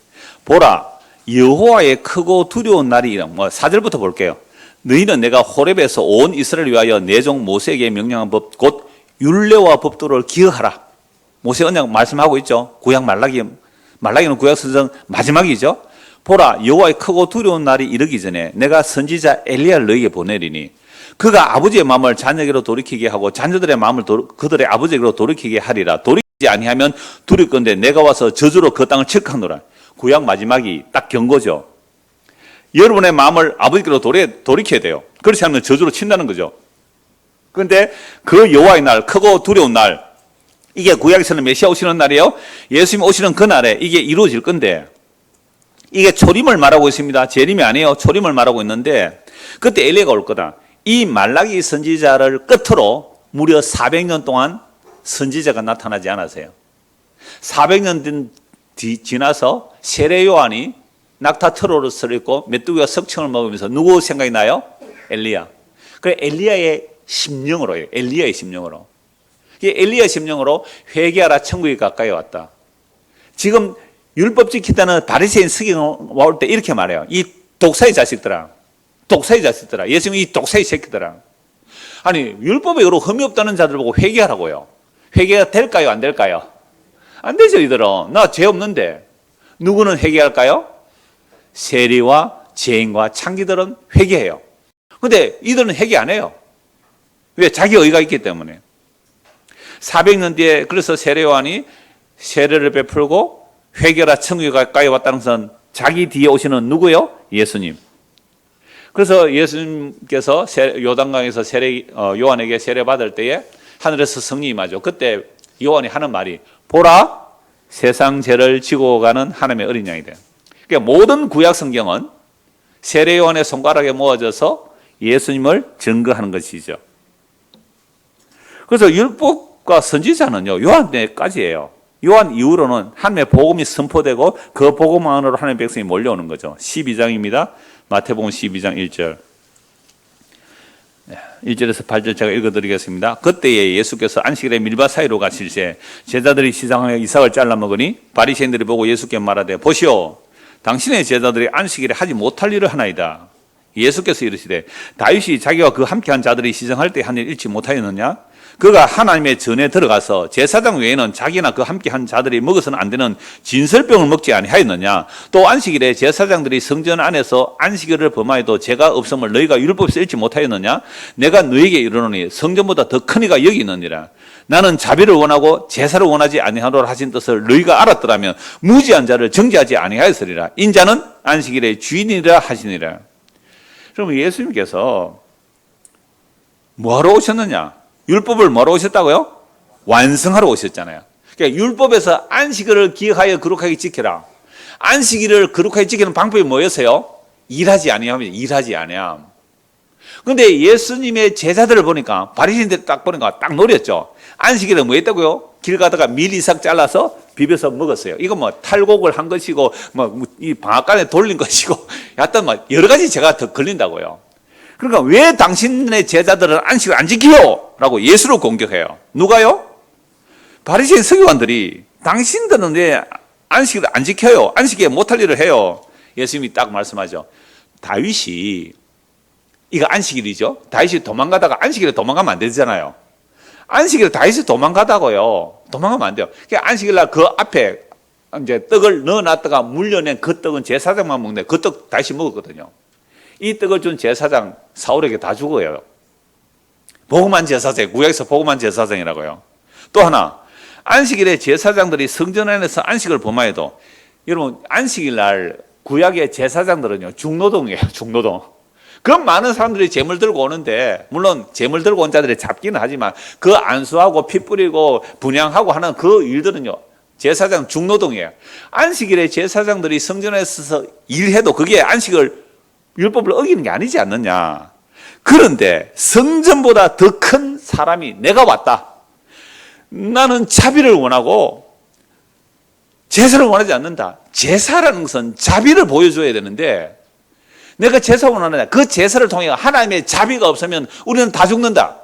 S1: 보라 여호와의 크고 두려운 날이 이라. 4절부터 볼게요. 너희는 내가 호렙에서 온 이스라엘을 위하여 내 종 모세에게 명령한 법 곧 율례와 법도를 기억하라. 모세 언약 말씀하고 있죠. 구약 말라기는 구약 성경 마지막이죠. 보라 여호와의 크고 두려운 날이 이르기 전에 내가 선지자 엘리야를 너희에게 보내리니 그가 아버지의 마음을 자녀에게로 돌이키게 하고 자녀들의 마음을 그들의 아버지에게로 돌이키게 하리라. 돌이키지 아니하면 두렵건대 내가 와서 저주로 그 땅을 칠하노라. 구약 마지막이 딱 경고죠. 여러분의 마음을 아버지께로 돌이켜야 돼요. 그렇지 않으면 저주로 친다는 거죠. 그런데 그 여호와의 날, 크고 두려운 날, 이게 구약에서는 메시아 오시는 날이에요. 예수님 오시는 그 날에 이게 이루어질 건데, 이게 초림을 말하고 있습니다. 재림이 아니에요. 초림을 말하고 있는데, 그때 엘리야가 올 거다. 이 말라기 선지자를 끝으로 무려 400년 동안 선지자가 나타나지 않았어요. 400년 지나서 세례 요한이 낙타 트로를 쓰고 메뚜기가 석청을 먹으면서 누구 생각이 나요? 엘리야. 그래 엘리야의 심령으로요. 엘리야의 심령으로. 엘리야의 심령으로 회개하라 천국이 가까이 왔다. 지금 율법 지키다는 바리새인 스기가 올 때 이렇게 말해요. 이 독사의 자식들아. 독사의 자식들아. 예수님 이 독사의 새끼들아. 아니 율법에 의로 흠이 없다는 자들 보고 회개하라고요. 회개가 될까요? 안 될까요? 안 되죠. 이들은. 나 죄 없는데. 누구는 회개할까요? 세리와 죄인과 창기들은 회개해요. 근데 이들은 회개 안 해요. 왜? 자기 의가 있기 때문에. 400년 뒤에 그래서 세례 요한이 세례를 베풀고 회개라 천국이 가까이 왔다는 것은 자기 뒤에 오시는 누구요? 예수님. 그래서 예수님께서 요단강에서 요한에게 세례 받을 때에 하늘에서 성령이 임하죠. 그때 요한이 하는 말이 보라 세상 죄를 지고 가는 하나님의 어린 양이 돼. 그러니까 모든 구약 성경은 세례 요한의 손가락에 모아져서 예수님을 증거하는 것이죠. 그래서 율법과 선지자는요 요한 때까지예요. 요한 이후로는 하나님의 복음이 선포되고 그 복음 안으로 하나님의 백성이 몰려오는 거죠. 12장입니다. 마태복음 12장 1절. 1절에서 8절 제가 읽어드리겠습니다. 그때에 예수께서 안식일에 밀밭 사이로 가실새 제자들이 시장하여 이삭을 잘라 먹으니 바리새인들이 보고 예수께 말하되 보시오 당신의 제자들이 안식일에 하지 못할 일을 하나이다. 예수께서 이르시되 다윗이 자기와 그 함께한 자들이 시장할 때 한 일 잃지 못하였느냐? 그가 하나님의 전에 들어가서 제사장 외에는 자기나 그 함께한 자들이 먹어서는 안 되는 진설병을 먹지 아니하였느냐? 또 안식일에 제사장들이 성전 안에서 안식일을 범하여도 죄가 없음을 너희가 율법에서 읽지 못하였느냐? 내가 너희에게 이르노니 성전보다 더 큰 이가 여기 있느니라. 나는 자비를 원하고 제사를 원하지 아니하노라 하신 뜻을 너희가 알았더라면 무지한 자를 정죄하지 아니하였으리라. 인자는 안식일의 주인이라 하시니라. 그럼 예수님께서 뭐하러 오셨느냐? 율법을 뭐하러 오셨다고요? 완성하러 오셨잖아요. 그러니까 율법에서 안식일을 기억하여 거룩하게 지켜라. 안식일을 거룩하게 지키는 방법이 뭐였어요? 일하지 아니하면 일하지 아니함. 그런데 예수님의 제자들을 보니까 바리새인들 딱 보니까 딱 노렸죠. 안식일에 뭐 했다고요? 길 가다가 밀 이삭 잘라서 비벼서 먹었어요. 이거 뭐 탈곡을 한 것이고 뭐 이 방앗간에 돌린 것이고 하여튼 뭐 여러 가지 죄가 더 걸린다고요. 그러니까 왜 당신의 제자들은 안식을 안 지켜요? 라고 예수를 공격해요. 누가요? 바리새인 서기관들이 당신들은 왜 안식을 안 지켜요? 안식에 못할 일을 해요. 예수님이 딱 말씀하죠. 다윗이 이거 안식일이죠. 다윗이 도망가다가 안식일에 도망가면 안 되잖아요. 안식일에 다윗이 도망가다고요. 도망가면 안 돼요. 그러니까 안식일날 그 앞에 이제 떡을 넣어놨다가 물려낸 그 떡은 제사장만 먹는데 그 떡 다윗이 먹었거든요. 이 떡을 준 제사장 사울에게 다 죽어요. 복음한 제사장, 구약에서 복음한 제사장이라고요. 또 하나, 안식일에 제사장들이 성전 안에서 안식을 범하여도 여러분 안식일 날 구약의 제사장들은요 중노동이에요. 중노동. 그 많은 사람들이 재물 들고 오는데 물론 재물 들고 온 자들이 잡기는 하지만 그 안수하고 피 뿌리고 분향하고 하는 그 일들은요 제사장 중노동이에요. 안식일에 제사장들이 성전에서 일해도 그게 안식을 율법을 어기는 게 아니지 않느냐. 그런데 성전보다 더 큰 사람이 내가 왔다. 나는 자비를 원하고 제사를 원하지 않는다. 제사라는 것은 자비를 보여줘야 되는데 내가 제사 원하느냐. 그 제사를 통해 하나님의 자비가 없으면 우리는 다 죽는다.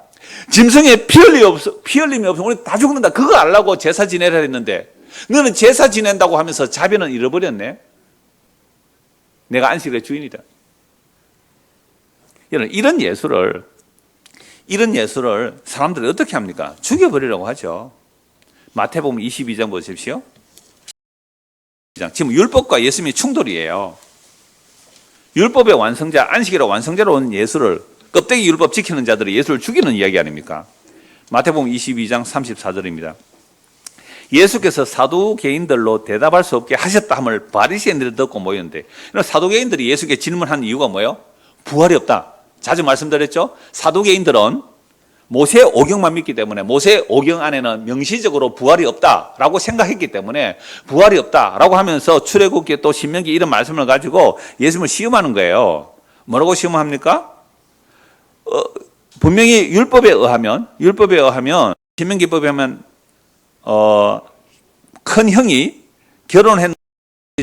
S1: 짐승에 피 흘림이 없으면 우리는 다 죽는다. 그거 알라고 제사 지내라 했는데 너는 제사 지낸다고 하면서 자비는 잃어버렸네. 내가 안식일의 주인이다. 이런 예수를 사람들이 어떻게 합니까? 죽여버리려고 하죠. 마태복음 22장 보십시오. 지금 율법과 예수님이 충돌이에요. 율법의 완성자, 안식일의 완성자로 온 예수를 껍데기 율법 지키는 자들이 예수를 죽이는 이야기 아닙니까? 마태복음 22장 34절입니다. 예수께서 사두개인들로 대답할 수 없게 하셨다 함을 바리새인들이 듣고 모였는데, 사두개인들이 예수께 질문한 이유가 뭐예요? 부활이 없다. 자주 말씀드렸죠? 사두개인들은 모세 오경만 믿기 때문에 모세 오경 안에는 명시적으로 부활이 없다라고 생각했기 때문에 부활이 없다라고 하면서 출애굽기 또 신명기 이런 말씀을 가지고 예수님을 시험하는 거예요. 뭐라고 시험합니까? 분명히 율법에 의하면 신명기법에 하면 큰 형이 결혼했는데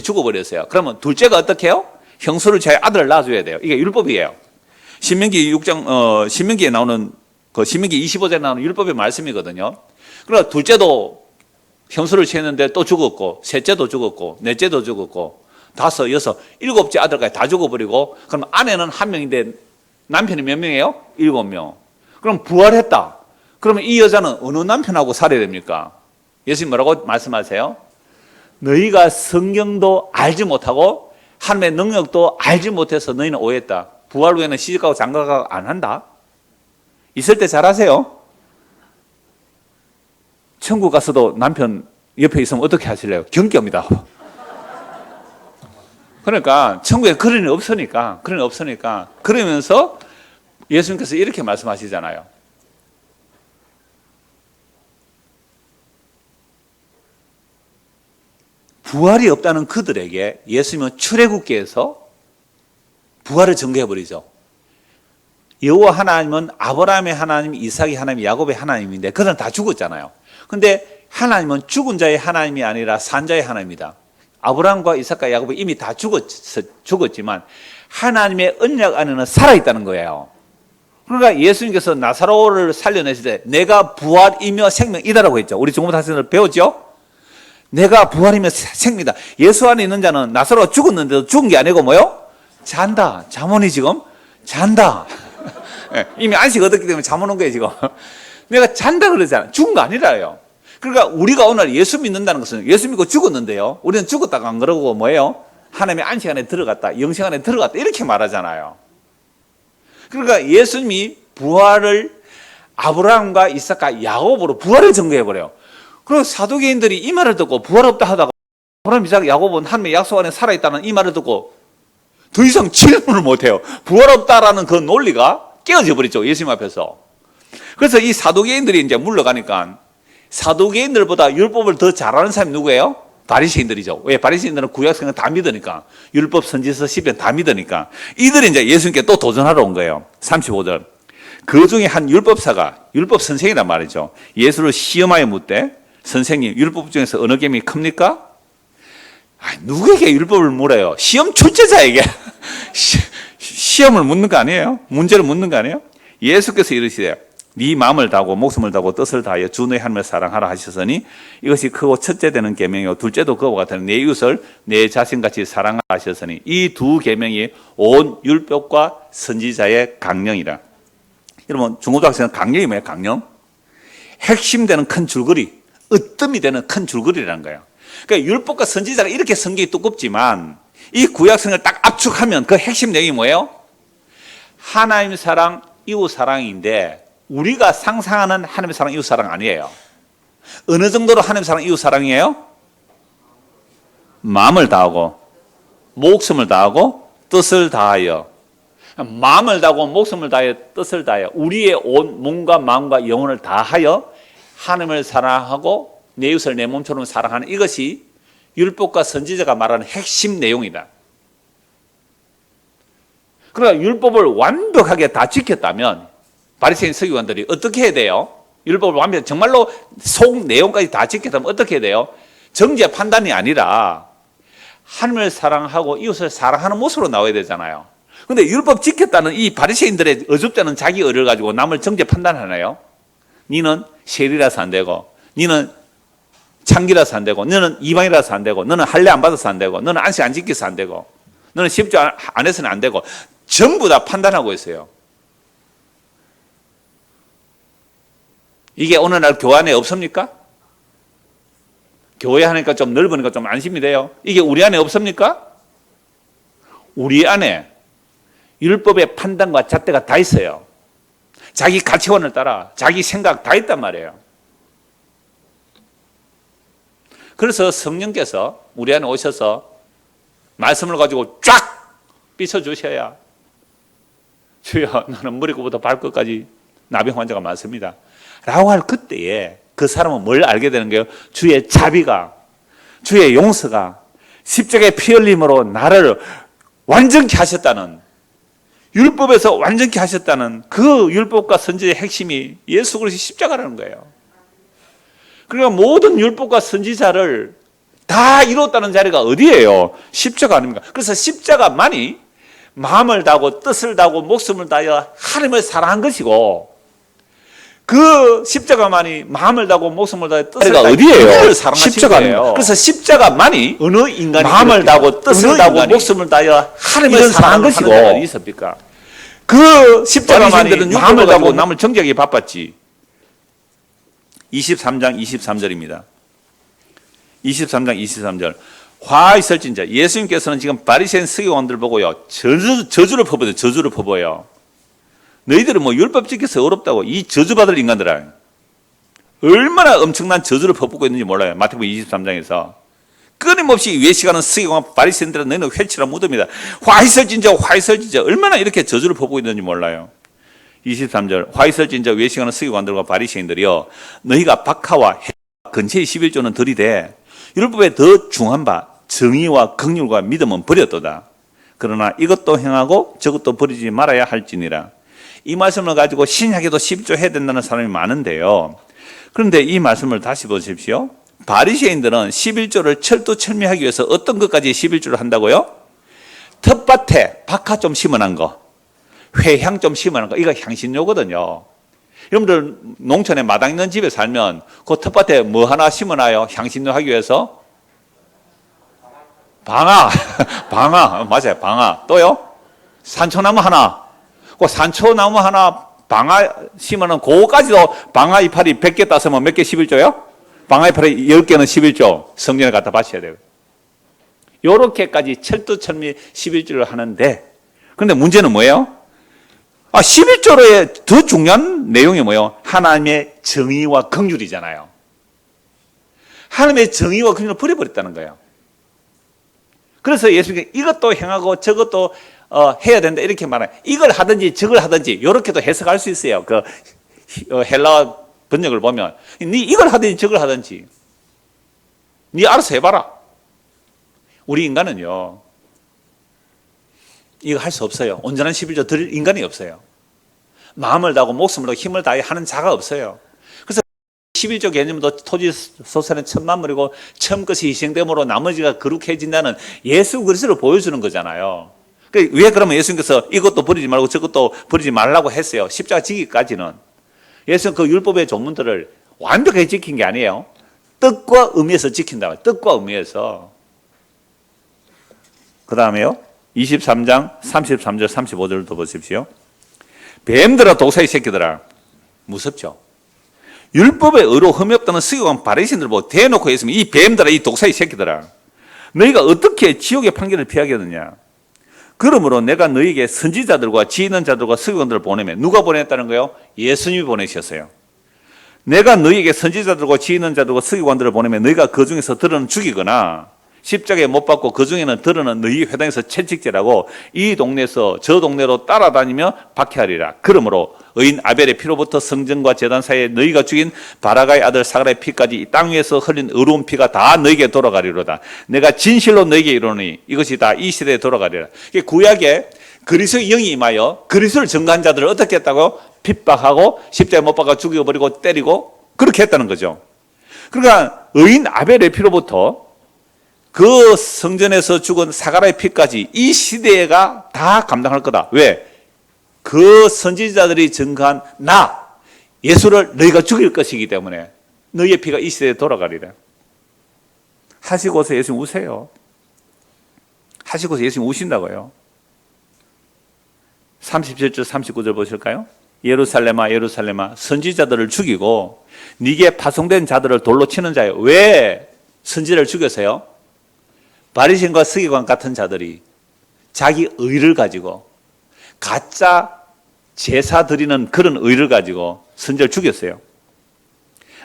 S1: 죽어버렸어요. 그러면 둘째가 어떻게 해요? 형수를 제 아들을 낳아줘야 돼요. 이게 율법이에요. 신명기 6장 신명기에 나오는 신명기 25절에 나오는 율법의 말씀이거든요. 그러나 둘째도 형수를 취했는데 또 죽었고, 셋째도 죽었고, 넷째도 죽었고, 다섯, 여섯, 일곱째 아들까지 다 죽어버리고, 그럼 아내는 한 명인데 남편이 몇 명이에요? 7명. 그럼 부활했다. 그러면 이 여자는 어느 남편하고 살아야 됩니까? 예수님 뭐라고 말씀하세요? 너희가 성경도 알지 못하고 하나님의 능력도 알지 못해서 너희는 오해했다. 부활 후에는 시집가고 장가가고 안 한다. 있을 때 잘하세요. 천국 가서도 남편 옆에 있으면 어떻게 하실래요? 경계합니다. 그러니까 천국에 그런 일 없으니까 그러면서 예수님께서 이렇게 말씀하시잖아요. 부활이 없다는 그들에게 예수님은 출애굽기에서 부활을 전개해버리죠. 여호와 하나님은 아브라함의 하나님, 이삭의 하나님, 야곱의 하나님인데 그들은 다 죽었잖아요. 근데 하나님은 죽은 자의 하나님이 아니라 산 자의 하나님이다. 아브라함과 이삭과 야곱이 이미 다 죽었지만 하나님의 언약 안에는 살아있다는 거예요. 그러니까 예수님께서 나사로를 살려내실 때 내가 부활이며 생명이다라고 했죠. 우리 중고등 학생들 배웠죠? 내가 부활이며 생명이다. 예수 안에 있는 자는 나사로가 죽었는데도 죽은 게 아니고 뭐요? 잔다. 잠언이 지금 잔다. 이미 안식 얻었기 때문에 잠 오는 거예요 지금. 내가 잔다 그러잖아. 죽은 거 아니라요. 그러니까 우리가 오늘 예수 믿는다는 것은 예수 믿고 죽었는데요, 우리는 죽었다가 안 그러고 뭐예요? 하나님의 안식 안에 들어갔다, 영생 안에 들어갔다 이렇게 말하잖아요. 그러니까 예수님이 부활을 아브라함과 이삭과 야곱으로 부활을 전개해버려요. 그리고 사두개인들이 이 말을 듣고 부활 없다 하다가 아브라함, 이삭, 야곱은 하나님의 약속 안에 살아있다는 이 말을 듣고 더 이상 질문을 못해요. 부활 없다라는 그 논리가 깨어져 버렸죠, 예수님 앞에서. 그래서 이 사두개인들이 이제 물러가니까 사두개인들보다 율법을 더 잘하는 사람이 누구예요? 바리새인들이죠. 왜? 바리새인들은 구약성경 다 믿으니까, 율법, 선지서, 시편 다 믿으니까 이들이 이제 예수님께 또 도전하러 온 거예요. 35절. 그 중에 한 율법사가, 율법 선생이란 말이죠, 예수를 시험하여 묻되 선생님, 율법 중에서 어느 계명이 큽니까? 누구에게 율법을 물어요? 시험 출제자에게. 시험을 묻는 거 아니에요? 문제를 묻는 거 아니에요? 예수께서 이르시되 네 마음을 다하고 목숨을 다하고 뜻을 다하여 주 너의 하나님을 사랑하라 하셨으니 이것이 크고 첫째 되는 계명이요 둘째도 그와 같은 내 이웃을 내 자신같이 사랑하라 하셨으니 이 두 계명이 온 율법과 선지자의 강령이라. 여러분, 중고등학생은 강령이 뭐예요? 강령? 핵심되는 큰 줄거리, 으뜸이 되는 큰 줄거리라는 거예요. 그러니까 율법과 선지자가 이렇게 성경이 두껍지만 이 구약성을 딱 압축하면 그 핵심 내용이 뭐예요? 하나님 사랑, 이웃 사랑인데 우리가 상상하는 하나님의 사랑, 이웃 사랑 아니에요. 어느 정도로 하나님 사랑, 이웃 사랑이에요? 마음을 다하고 목숨을 다하고 뜻을 다하여. 마음을 다하고 목숨을 다하여 뜻을 다하여 우리의 온 몸과 마음과 영혼을 다하여 하나님을 사랑하고 내 이웃을 내 몸처럼 사랑하는, 이것이 율법과 선지자가 말하는 핵심 내용이다. 그러니까 율법을 완벽하게 다 지켰다면 바리새인 서기관들이 어떻게 해야 돼요? 율법을 완벽히 정말로 속 내용까지 다 지켰다면 어떻게 해야 돼요? 정죄 판단이 아니라 하나님을 사랑하고 이웃을 사랑하는 모습으로 나와야 되잖아요. 그런데 율법 지켰다는 이 바리새인들의 어줍잖은 자기 의를 가지고 남을 정죄 판단하나요? 니는 세리라서 안 되고, 니는 창기라서 안 되고, 너는 이방이라서 안 되고, 너는 할례 안 받아서 안 되고, 너는 안식 안 지켜서 안 되고, 너는 십주 안 해서는 안 되고, 전부 다 판단하고 있어요. 이게 오늘날 교회 안에 없습니까? 교회 하니까 좀 넓으니까 좀 안심이 돼요. 이게 우리 안에 없습니까? 우리 안에 율법의 판단과 잣대가 다 있어요. 자기 가치관을 따라 자기 생각 다 있단 말이에요. 그래서 성령께서 우리 안에 오셔서 말씀을 가지고 쫙 삐쳐주셔야, 주여 나는 머리끝부터 발끝까지 나병 환자가 많습니다 라고 할 그때에 그 사람은 뭘 알게 되는 거예요? 주의 자비가, 주의 용서가, 십자가의 피 흘림으로 나를 완전케 하셨다는, 율법에서 완전케 하셨다는 그 율법과 선지의 핵심이 예수 그리스도의 십자가라는 거예요. 그러니까 모든 율법과 선지자를 다 이뤘다는 자리가 어디예요? 십자가 아닙니까? 그래서 십자가만이 마음을 다하고 뜻을 다하고 목숨을 다하여 하나님을 사랑한 것이고, 그 십자가만이 마음을 다하고 목숨을 다하여 뜻을 다하여 어디예요? 십자가예요. 그래서 십자가만이 어느 인간이 마음을 다하고 뜻을 다하고 목숨을 다하여 하나님을 사랑한 것이고, 어디 있습니까? 그 십자가만이 마음을 다하고 남을 정죄하기 바빴지. 23장 23절입니다. 23장 23절. 화 있을진저. 예수님께서는 지금 바리새인 서기관들 보고요, 저주를 퍼부어요. 저주를 퍼부어요. 너희들은 뭐 율법 지켜서 어렵다고, 이 저주받을 인간들아. 얼마나 엄청난 저주를 퍼붓고 있는지 몰라요. 마태복음 23장에서. 끊임없이 외식하는 서기관 바리새인들은 너희는 회치라 무덤이다. 화 있을진저, 화 있을진저. 얼마나 이렇게 저주를 퍼붓고 있는지 몰라요. 23절. 화 있을진저 외식하는 서기관들과 바리새인들이여, 너희가 박하와 근처의 11조는 들이되 율법에 더 중한 바 정의와 긍휼과 믿음은 버렸도다. 그러나 이것도 행하고 저것도 버리지 말아야 할지니라. 이 말씀을 가지고 신약에도 11조 해야 된다는 사람이 많은데요. 그런데 이 말씀을 다시 보십시오. 바리새인들은 11조를 철두철미하기 위해서 어떤 것까지 11조를 한다고요? 텃밭에 박하 좀 심어놓은 거, 회향 좀 심어놓은 거, 이거 향신료거든요. 여러분들 농촌에 마당 있는 집에 살면 그 텃밭에 뭐 하나 심어놔요? 향신료 하기 위해서? 방아. 방아. 맞아요. 방아. 또요? 산초나무 하나. 그 산초나무 하나 방아 심어놓은 그거까지도 방아 이파리 100개 따서면 몇 개 11조요? 방아 이파리 10개는 11조. 성전에 갖다 바쳐야 돼요. 요렇게까지 철두철미 11조를 하는데, 그런데 문제는 뭐예요? 11조로의 더 중요한 내용이 뭐예요? 하나님의 정의와 긍휼이잖아요. 하나님의 정의와 긍휼을 버려버렸다는 거예요. 그래서 예수님께서 이것도 행하고 저것도 해야 된다 이렇게 말해요. 이걸 하든지 저걸 하든지 이렇게도 해석할 수 있어요. 그 헬라 번역을 보면 네 이걸 하든지 저걸 하든지 네 알아서 해봐라. 우리 인간은요, 이거 할 수 없어요. 온전한 11조 드릴 인간이 없어요. 마음을 다하고 목숨을 다하고 힘을 다해 하는 자가 없어요. 그래서 11조 개념도 토지 소산의 천만물이고 처음것이 희생됨으로 나머지가 거룩해진다는 예수 그리스도를 보여주는 거잖아요. 왜 그러면 예수님께서 이것도 버리지 말고 저것도 버리지 말라고 했어요? 십자가 지기까지는. 예수는 그 율법의 조문들을 완벽하게 지킨 게 아니에요. 뜻과 의미에서 지킨다. 뜻과 의미에서. 그 다음에요. 23장 33절 35절도 보십시오. 뱀들아 독사의 새끼들아. 무섭죠. 율법의 의로 흠이 없다는 서기관 바리새인들 보고 대놓고 했으면 이 뱀들아 이 독사의 새끼들아, 너희가 어떻게 지옥의 판결을 피하겠느냐. 그러므로 내가 너희에게 선지자들과 지혜 있는 자들과 서기관들을 보내면, 누가 보냈다는 거예요? 예수님이 보내셨어요. 내가 너희에게 선지자들과 지혜 있는 자들과 서기관들을 보내면 너희가 그 중에서 들어는 죽이거나 십자가에 못 박고 그 중에는 들어는 너희 회당에서 채찍질하고 이 동네에서 저 동네로 따라다니며 박해하리라. 그러므로 의인 아벨의 피로부터 성전과 제단 사이에 너희가 죽인 바라가의 아들 사가랴의 피까지 이 땅 위에서 흘린 의로운 피가 다 너희에게 돌아가리로다. 내가 진실로 너희에게 이르노니 이것이 다 이 시대에 돌아가리라. 구약에 그리스도의 영이 임하여 그리스도를 증거한 자들을 어떻게 했다고요? 핍박하고 십자가에 못 박아 죽여버리고 때리고 그렇게 했다는 거죠. 그러니까 의인 아벨의 피로부터 그 성전에서 죽은 사가랴의 피까지 이 시대가 다 감당할 거다. 왜? 그 선지자들이 증거한 나 예수를 너희가 죽일 것이기 때문에 너희의 피가 이 시대에 돌아가리라. 하시고서 예수님 우세요. 하시고서 예수님 우신다고요. 37절 39절 보실까요? 예루살렘아 예루살렘아 선지자들을 죽이고 네게 파송된 자들을 돌로 치는 자요. 왜 선지자를 죽였어요? 바리새인과 서기관 같은 자들이 자기 의를 가지고 가짜 제사 드리는 그런 의를 가지고 선지자를 죽였어요.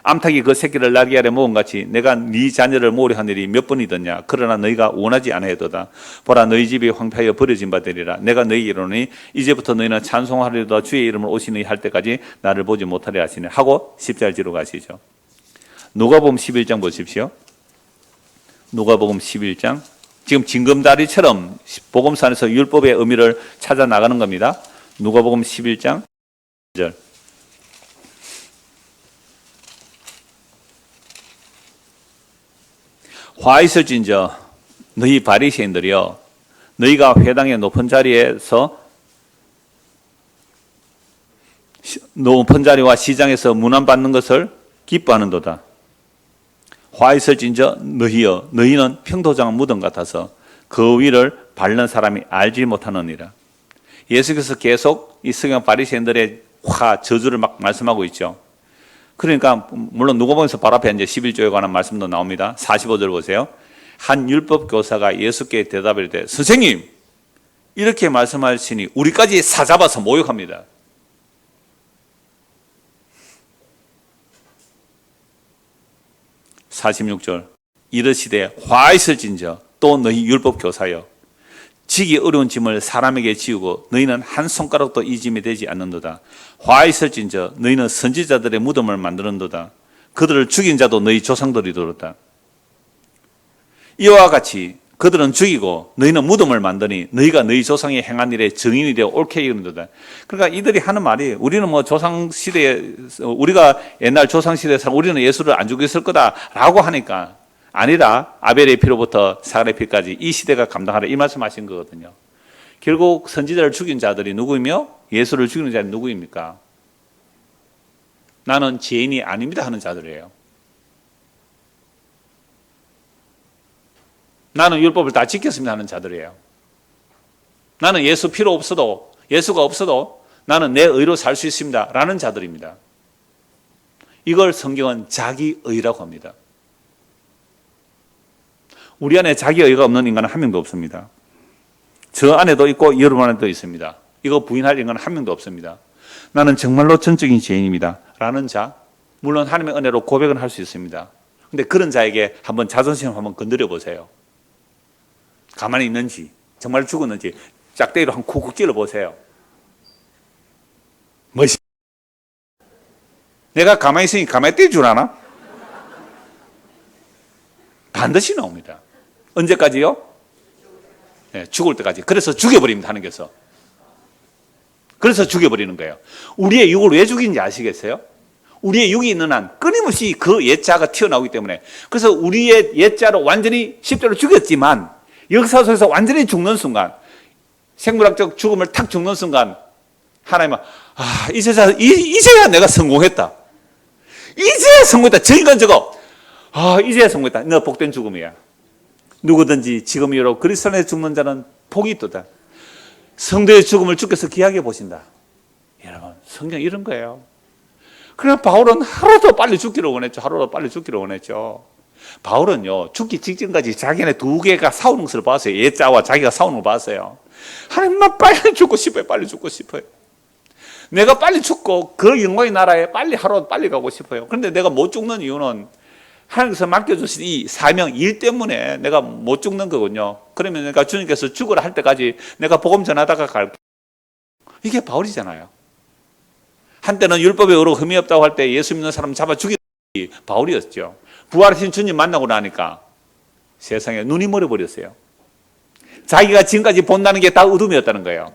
S1: 암탉이 그 새끼를 나귀 아래 모은 같이 내가 네 자녀를 모으려 하늘이 몇 번이더냐. 그러나 너희가 원하지 아니하도다. 보라 너희 집이 황폐하여 버려진 바 되리라. 내가 너희에게 이르노니 이제부터 너희는 찬송하리로다 주의 이름을 오시니 할 때까지 나를 보지 못하리 하시네 하고 십자가를 지러 가시죠. 누가복음 11장 보십시오. 누가복음 11장. 지금 징검다리처럼 복음서 안에서 율법의 의미를 찾아 나가는 겁니다. 누가복음 11장 1절. 화 있을진저 너희 바리새인들이여 너희가 회당의 높은 자리와 시장에서 문안받는 것을 기뻐하는도다. 화 있을진저 너희여 너희는 평도장 무덤 같아서 그 위를 밟는 사람이 알지 못하느니라. 예수께서 계속 이 서경 바리새인들의 저주를 막 말씀하고 있죠. 그러니까 물론 누가복음에서 바로 앞에 이제 11조에 관한 말씀도 나옵니다. 45절 보세요. 한 율법 교사가 예수께 대답을 때 선생님 이렇게 말씀하시니 우리까지 사잡아서 모욕합니다. (46절) 이르시되 화 있을진저 또 너희 율법 교사여 지기 어려운 짐을 사람에게 지우고 너희는 한 손가락도 이 짐이 되지 않는도다. 화 있을진저 너희는 선지자들의 무덤을 만드는도다. 그들을 죽인 자도 너희 조상들이도다. 이와 같이 그들은 죽이고 너희는 무덤을 만드니 너희가 너희 조상이 행한 일에 증인이 되어 옳게 이르는도다. 그러니까 이들이 하는 말이 우리는 뭐 조상시대에 우리가 옛날 조상시대에서 우리는 예수를 안 죽였을 거다라고 하니까 아니라 아벨의 피로부터 사울의 피까지 이 시대가 감당하라 이 말씀하신 거거든요. 결국 선지자를 죽인 자들이 누구이며 예수를 죽이는 자들이 누구입니까? 나는 죄인이 아닙니다 하는 자들이에요. 나는 율법을 다 지켰습니다 하는 자들이에요. 나는 예수 필요 없어도 예수가 없어도 나는 내 의로 살 수 있습니다 라는 자들입니다. 이걸 성경은 자기의라고 합니다. 우리 안에 자기의가 없는 인간은 한 명도 없습니다. 저 안에도 있고 여러분 안에도 있습니다. 이거 부인할 인간은 한 명도 없습니다. 나는 정말로 전적인 죄인입니다 라는 자, 물론 하나님의 은혜로 고백은 할 수 있습니다. 근데 그런 자에게 한번 자존심 한번 건드려 보세요. 가만히 있는지 정말 죽었는지 짝대기로 한 쿡쿡 찔러보세요. 뭐지? 내가 가만히 있으니 가만히 뛸 줄 아나? 반드시 나옵니다. 언제까지요? 네, 죽을 때까지. 그래서 죽여버립니다. 하나님께서. 그래서 죽여버리는 거예요. 우리의 육을 왜 죽이는지 아시겠어요? 우리의 육이 있는 한 끊임없이 그 옛자가 튀어나오기 때문에. 그래서 우리의 옛자로 완전히 십자로 죽였지만 역사 속에서 완전히 죽는 순간, 생물학적 죽음을 탁 죽는 순간 하나님은 이제야 내가 성공했다. 이제야 성공했다. 저 인간 저거 이제야 성공했다. 너 복된 죽음이야. 누구든지 지금 이후로 그리스도 안에 죽는 자는 복이 있도다. 성도의 죽음을 주께서 귀하게 보신다. 여러분 성경 이런 거예요. 그러나 바울은 하루도 빨리 죽기를 원했죠. 하루도 빨리 죽기를 원했죠. 바울은요 죽기 직전까지 자기네 두 개가 싸우는 것을 봤어요. 옛자와 자기가 싸우는 걸 봤어요. 하나님 나 빨리 죽고 싶어요. 빨리 죽고 싶어요. 내가 빨리 죽고 그 영광의 나라에 빨리 하루 빨리 가고 싶어요. 그런데 내가 못 죽는 이유는 하나님께서 맡겨주신 이 사명 일 때문에 내가 못 죽는 거군요. 그러면 내가 주님께서 죽으라 할 때까지 내가 복음 전하다가 갈 이게 바울이잖아요. 한때는 율법의 의로 흠이 없다고 할 때 예수 믿는 사람 잡아 죽이는 바울이었죠. 부활하신 주님 만나고 나니까 세상에 눈이 멀어버렸어요. 자기가 지금까지 본다는 게 다 어둠이었다는 거예요.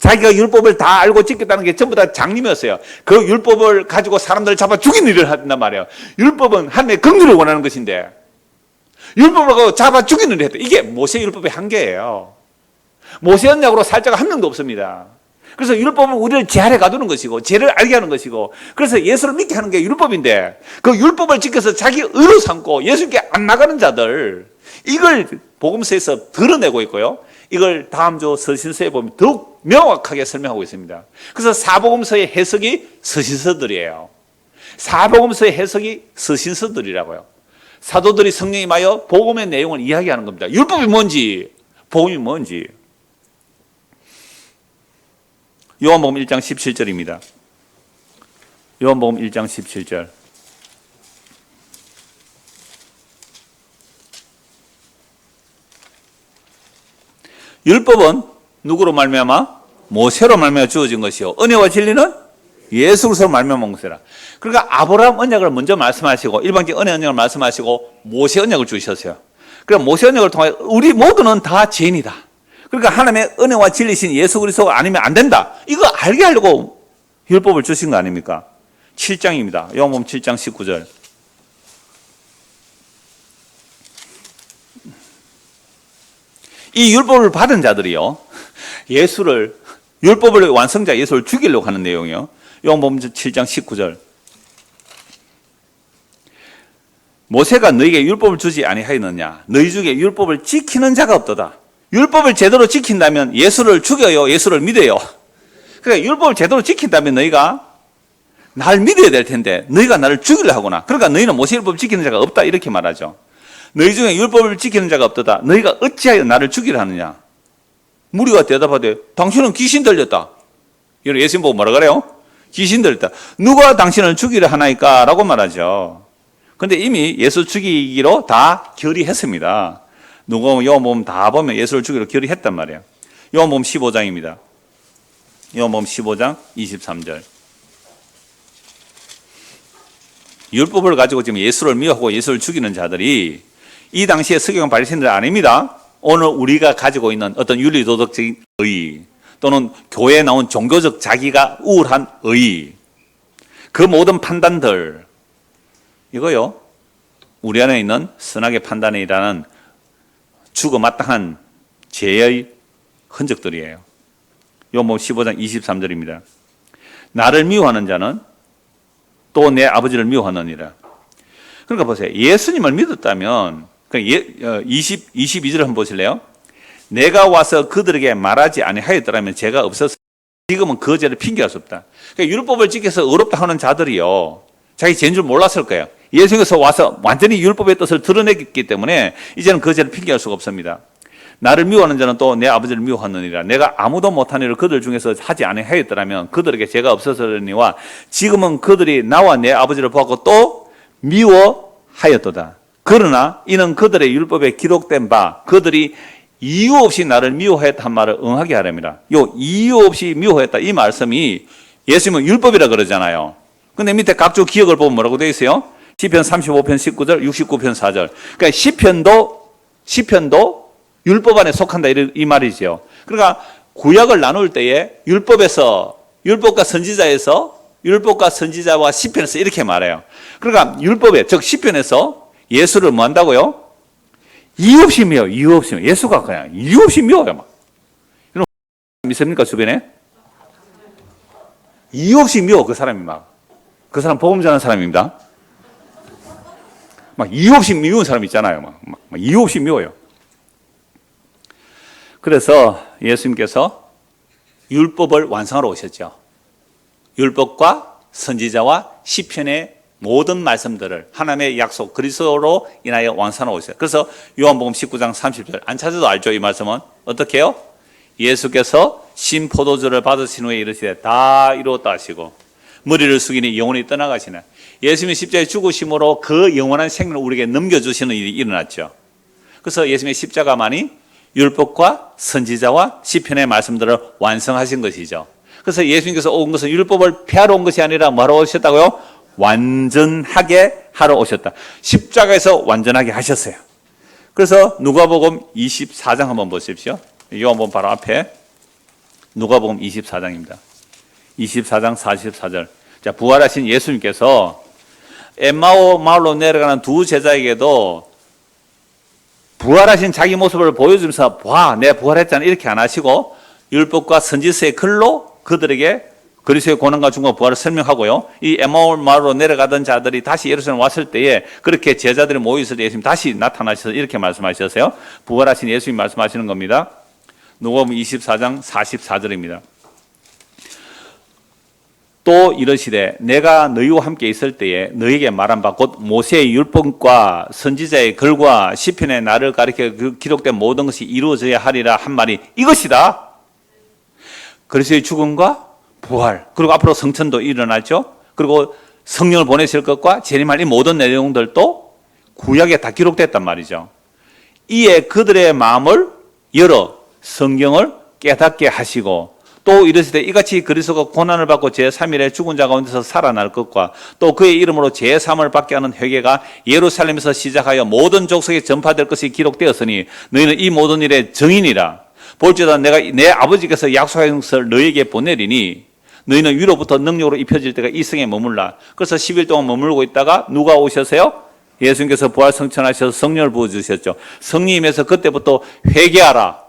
S1: 자기가 율법을 다 알고 지켰다는 게 전부 다 장님이었어요. 그 율법을 가지고 사람들을 잡아 죽이는 일을 한단 말이에요. 율법은 하나님의 긍휼을 원하는 것인데 율법을 가지고 잡아 죽이는 일을 했다. 이게 모세 율법의 한계예요. 모세 언약으로 살자가 한 명도 없습니다. 그래서 율법은 우리를 제한해 가두는 것이고 죄를 알게 하는 것이고 그래서 예수를 믿게 하는 게 율법인데 그 율법을 지켜서 자기 의로 삼고 예수님께 안 나가는 자들 이걸 복음서에서 드러내고 있고요. 이걸 다음 주 서신서에 보면 더욱 명확하게 설명하고 있습니다. 그래서 사복음서의 해석이 서신서들이에요. 사복음서의 해석이 서신서들이라고요. 사도들이 성령이 임하여 복음의 내용을 이야기하는 겁니다. 율법이 뭔지 복음이 뭔지. 요한복음 1장 17절입니다. 요한복음 1장 17절. 율법은 누구로 말미암아? 모세로 말미암아 주어진 것이요. 은혜와 진리는 예수 그리스도로 말미암아 온 것이라. 그러니까 아브라함 언약을 먼저 말씀하시고 일반적 은혜 언약을 말씀하시고 모세 언약을 주셨어요. 그러니까 모세 언약을 통해 우리 모두는 다 죄인이다. 그러니까 하나님의 은혜와 진리신 예수 그리스도가 아니면 안 된다. 이거 알게 하려고 율법을 주신 거 아닙니까? 7장입니다. 요한복음 7장 19절. 이 율법을 받은 자들이요, 율법을 완성자 예수를 죽이려고 하는 내용이요. 요한복음 7장 19절. 모세가 너희에게 율법을 주지 아니하였느냐? 너희 중에 율법을 지키는 자가 없도다. 율법을 제대로 지킨다면 예수를 죽여요, 예수를 믿어요. 그러니까 율법을 제대로 지킨다면 너희가 날 믿어야 될 텐데 너희가 나를 죽이려 하구나. 그러니까 너희는 모세 율법을 지키는 자가 없다 이렇게 말하죠. 너희 중에 율법을 지키는 자가 없도다. 너희가 어찌하여 나를 죽이려 하느냐? 무리가 대답하되 당신은 귀신 들렸다. 이런 예수님 보고 뭐라 그래요? 귀신 들렸다. 누가 당신을 죽이려 하나이까? 라고 말하죠. 근데 이미 예수 죽이기로 다 결의했습니다. 누가 요한복음 다 보면 예수를 죽이기로 결의했단 말이에요. 요한복음 15장입니다. 요한복음 15장 23절. 율법을 가지고 지금 예수를 미워하고 예수를 죽이는 자들이 이 당시에 서기관 바리새인들 아닙니다. 오늘 우리가 가지고 있는 어떤 윤리도덕적인 의 또는 교회에 나온 종교적 자기가 우월한 의, 그 모든 판단들, 이거요, 우리 안에 있는 선악의 판단에 일하는 죽어 마땅한 죄의 흔적들이에요. 요한복음 15장 23절입니다. 나를 미워하는 자는 또 내 아버지를 미워하느니라. 그러니까 보세요. 예수님을 믿었다면 22절을 한번 보실래요? 내가 와서 그들에게 말하지 아니하였더라면 죄가 없어서 지금은 그 죄를 핑계할 수 없다. 그러니까 율법을 지켜서 의롭다 하는 자들이요, 자기 죄인 줄 몰랐을 거예요. 예수님께서 와서 완전히 율법의 뜻을 드러냈기 때문에 이제는 그 죄를 핑계할 수가 없습니다. 나를 미워하는 자는 또 내 아버지를 미워하느니라. 내가 아무도 못한 일을 그들 중에서 하지 아니하였더라면 그들에게 죄가 없었으니와 지금은 그들이 나와 내 아버지를 보았고 또 미워하였도다. 그러나 이는 그들의 율법에 기록된 바 그들이 이유 없이 나를 미워하였다 한 말을 응하게 하렵니다. 요 이유 없이 미워하였다 이 말씀이 예수님은 율법이라 그러잖아요. 근데 밑에 각종 기억을 보면 뭐라고 되어 있어요? 시편 35편 19절, 69편 4절. 그러니까 시편도 율법 안에 속한다 이 말이죠. 그러니까 구약을 나눌 때에 율법과 선지자와 시편에서 이렇게 말해요. 그러니까 율법에, 즉 시편에서 예수를 뭐 한다고요? 이유 없이 미워요. 이유 없이 미워요. 예수가 그냥 이유 없이 미워요. 막. 여러분 믿습니까 주변에? 이유 없이 미워 그 사람이 막. 그 사람 복음 전하는 사람입니다. 막 이유 없이 미운 사람 있잖아요. 막 이유 없이 미워요. 그래서 예수님께서 율법을 완성하러 오셨죠. 율법과 선지자와 시편의 모든 말씀들을 하나님의 약속 그리스도로 인하여 완성하러 오셨어요. 그래서 요한복음 19장 30절 안 찾아도 알죠. 이 말씀은 어떻게 해요? 예수께서 신 포도주를 받으신 후에 이르시되 다 이루었다 하시고 머리를 숙이니 영혼이 떠나가시네. 예수님의 십자가의 죽으심으로 그 영원한 생명을 우리에게 넘겨주시는 일이 일어났죠. 그래서 예수님의 십자가만이 율법과 선지자와 시편의 말씀들을 완성하신 것이죠. 그래서 예수님께서 온 것은 율법을 폐하러 온 것이 아니라 뭐하러 오셨다고요? 완전하게 하러 오셨다. 십자가에서 완전하게 하셨어요. 그래서 누가복음 24장 한번 보십시오. 요한복음 바로 앞에 누가복음 24장입니다. 24장 44절. 자, 부활하신 예수님께서 엠마오 마을로 내려가는 두 제자에게도 부활하신 자기 모습을 보여주면서 봐, 내가 부활했잖아 이렇게 안 하시고 율법과 선지서의 글로 그들에게 그리스도의 고난과 중과 부활을 설명하고요. 이 엠마오 마을로 내려가던 자들이 다시 예루살렘 왔을 때에 그렇게 제자들이 모여있을 때 예수님 다시 나타나셔서 이렇게 말씀하셨어요. 부활하신 예수님 말씀하시는 겁니다. 누가복음 24장 44절입니다. 또 이르시되 내가 너희와 함께 있을 때에 너희에게 말한 바 곧 모세의 율법과 선지자의 글과 시편의 나를 가리켜 그 기록된 모든 것이 이루어져야 하리라 한 말이 이것이다. 그리스도의 죽음과 부활, 그리고 앞으로 성천도 일어나죠. 그리고 성령을 보내실 것과 재림할 이 모든 내용들도 구약에 다 기록됐단 말이죠. 이에 그들의 마음을 열어 성경을 깨닫게 하시고 또 이르시되 이같이 그리스도가 고난을 받고 제3일에 죽은 자 가운데서 살아날 것과 또 그의 이름으로 제3을 받게 하는 회개가 예루살렘에서 시작하여 모든 족속에 전파될 것이 기록되었으니 너희는 이 모든 일의 증인이라. 볼지어다 내가 내 아버지께서 약속하신 것을 너희에게 보내리니 너희는 위로부터 능력으로 입혀질 때가 이 성에 머물라. 그래서 10일 동안 머물고 있다가 누가 오셨어요? 예수님께서 부활 성천하셔서 성령을 부어주셨죠. 성령님에서 그때부터 회개하라,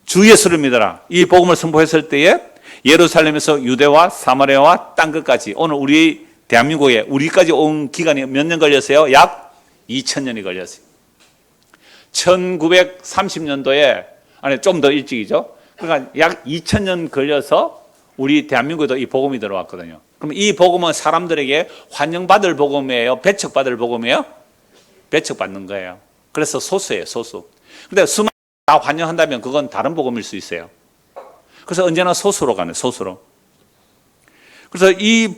S1: 주 예수를 믿어라, 이 복음을 선포했을 때에 예루살렘에서 유대와 사마리아와 땅 끝까지, 오늘 우리 대한민국에 우리까지 온 기간이 몇 년 걸렸어요? 약 2000년이 걸렸어요. 1930년도에, 아니 좀 더 일찍이죠. 그러니까 약 2000년 걸려서 우리 대한민국에도 이 복음이 들어왔거든요. 그럼 이 복음은 사람들에게 환영받을 복음이에요? 배척받을 복음이에요? 배척받는 거예요. 그래서 소수예요, 소수. 근데 수많은 다 환영한다면 그건 다른 복음일 수 있어요. 그래서 언제나 소수로 가는, 소수로. 그래서 이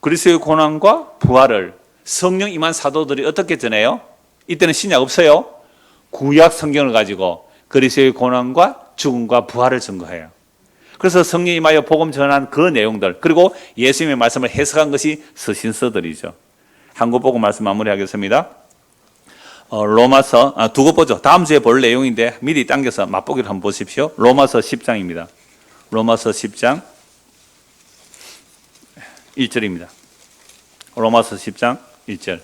S1: 그리스도의 고난과 부활을 성령 임한 사도들이 어떻게 전해요? 이때는 신약 없어요. 구약 성경을 가지고 그리스도의 고난과 죽음과 부활을 증거해요. 그래서 성령 임하여 복음 전한 그 내용들, 그리고 예수님의 말씀을 해석한 것이 서신서들이죠. 한국 복음 말씀 마무리하겠습니다. 로마서, 두고 보죠. 다음 주에 볼 내용인데 미리 당겨서 맛보기를 한번 보십시오. 로마서 10장입니다. 로마서 10장 1절입니다. 로마서 10장 1절.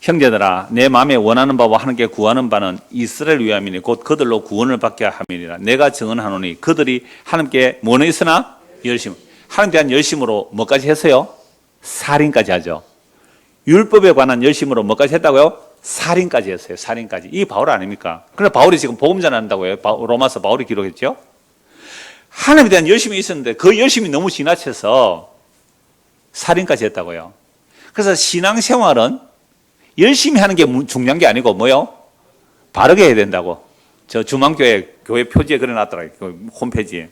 S1: 형제들아, 내 마음에 원하는 바와 하나님께 구하는 바는 이스라엘 위함이니 곧 그들로 구원을 받게 함이니라. 내가 증언하노니 그들이 하나님께 뭐는 있으나 열심, 하나님에 대한 열심으로 뭐까지 했어요? 살인까지 하죠. 율법에 관한 열심으로 뭐까지 했다고요? 살인까지 했어요. 살인까지. 이 바울 아닙니까? 그런데 바울이 지금 복음 전한다고요. 로마서 바울이 기록했죠. 하나님에 대한 열심이 있었는데 그 열심이 너무 지나쳐서 살인까지 했다고요. 그래서 신앙생활은 열심히 하는 게 중요한 게 아니고 뭐요? 바르게 해야 된다고. 저 주망교회 교회 표지에 그려놨더라고요. 그 홈페이지에.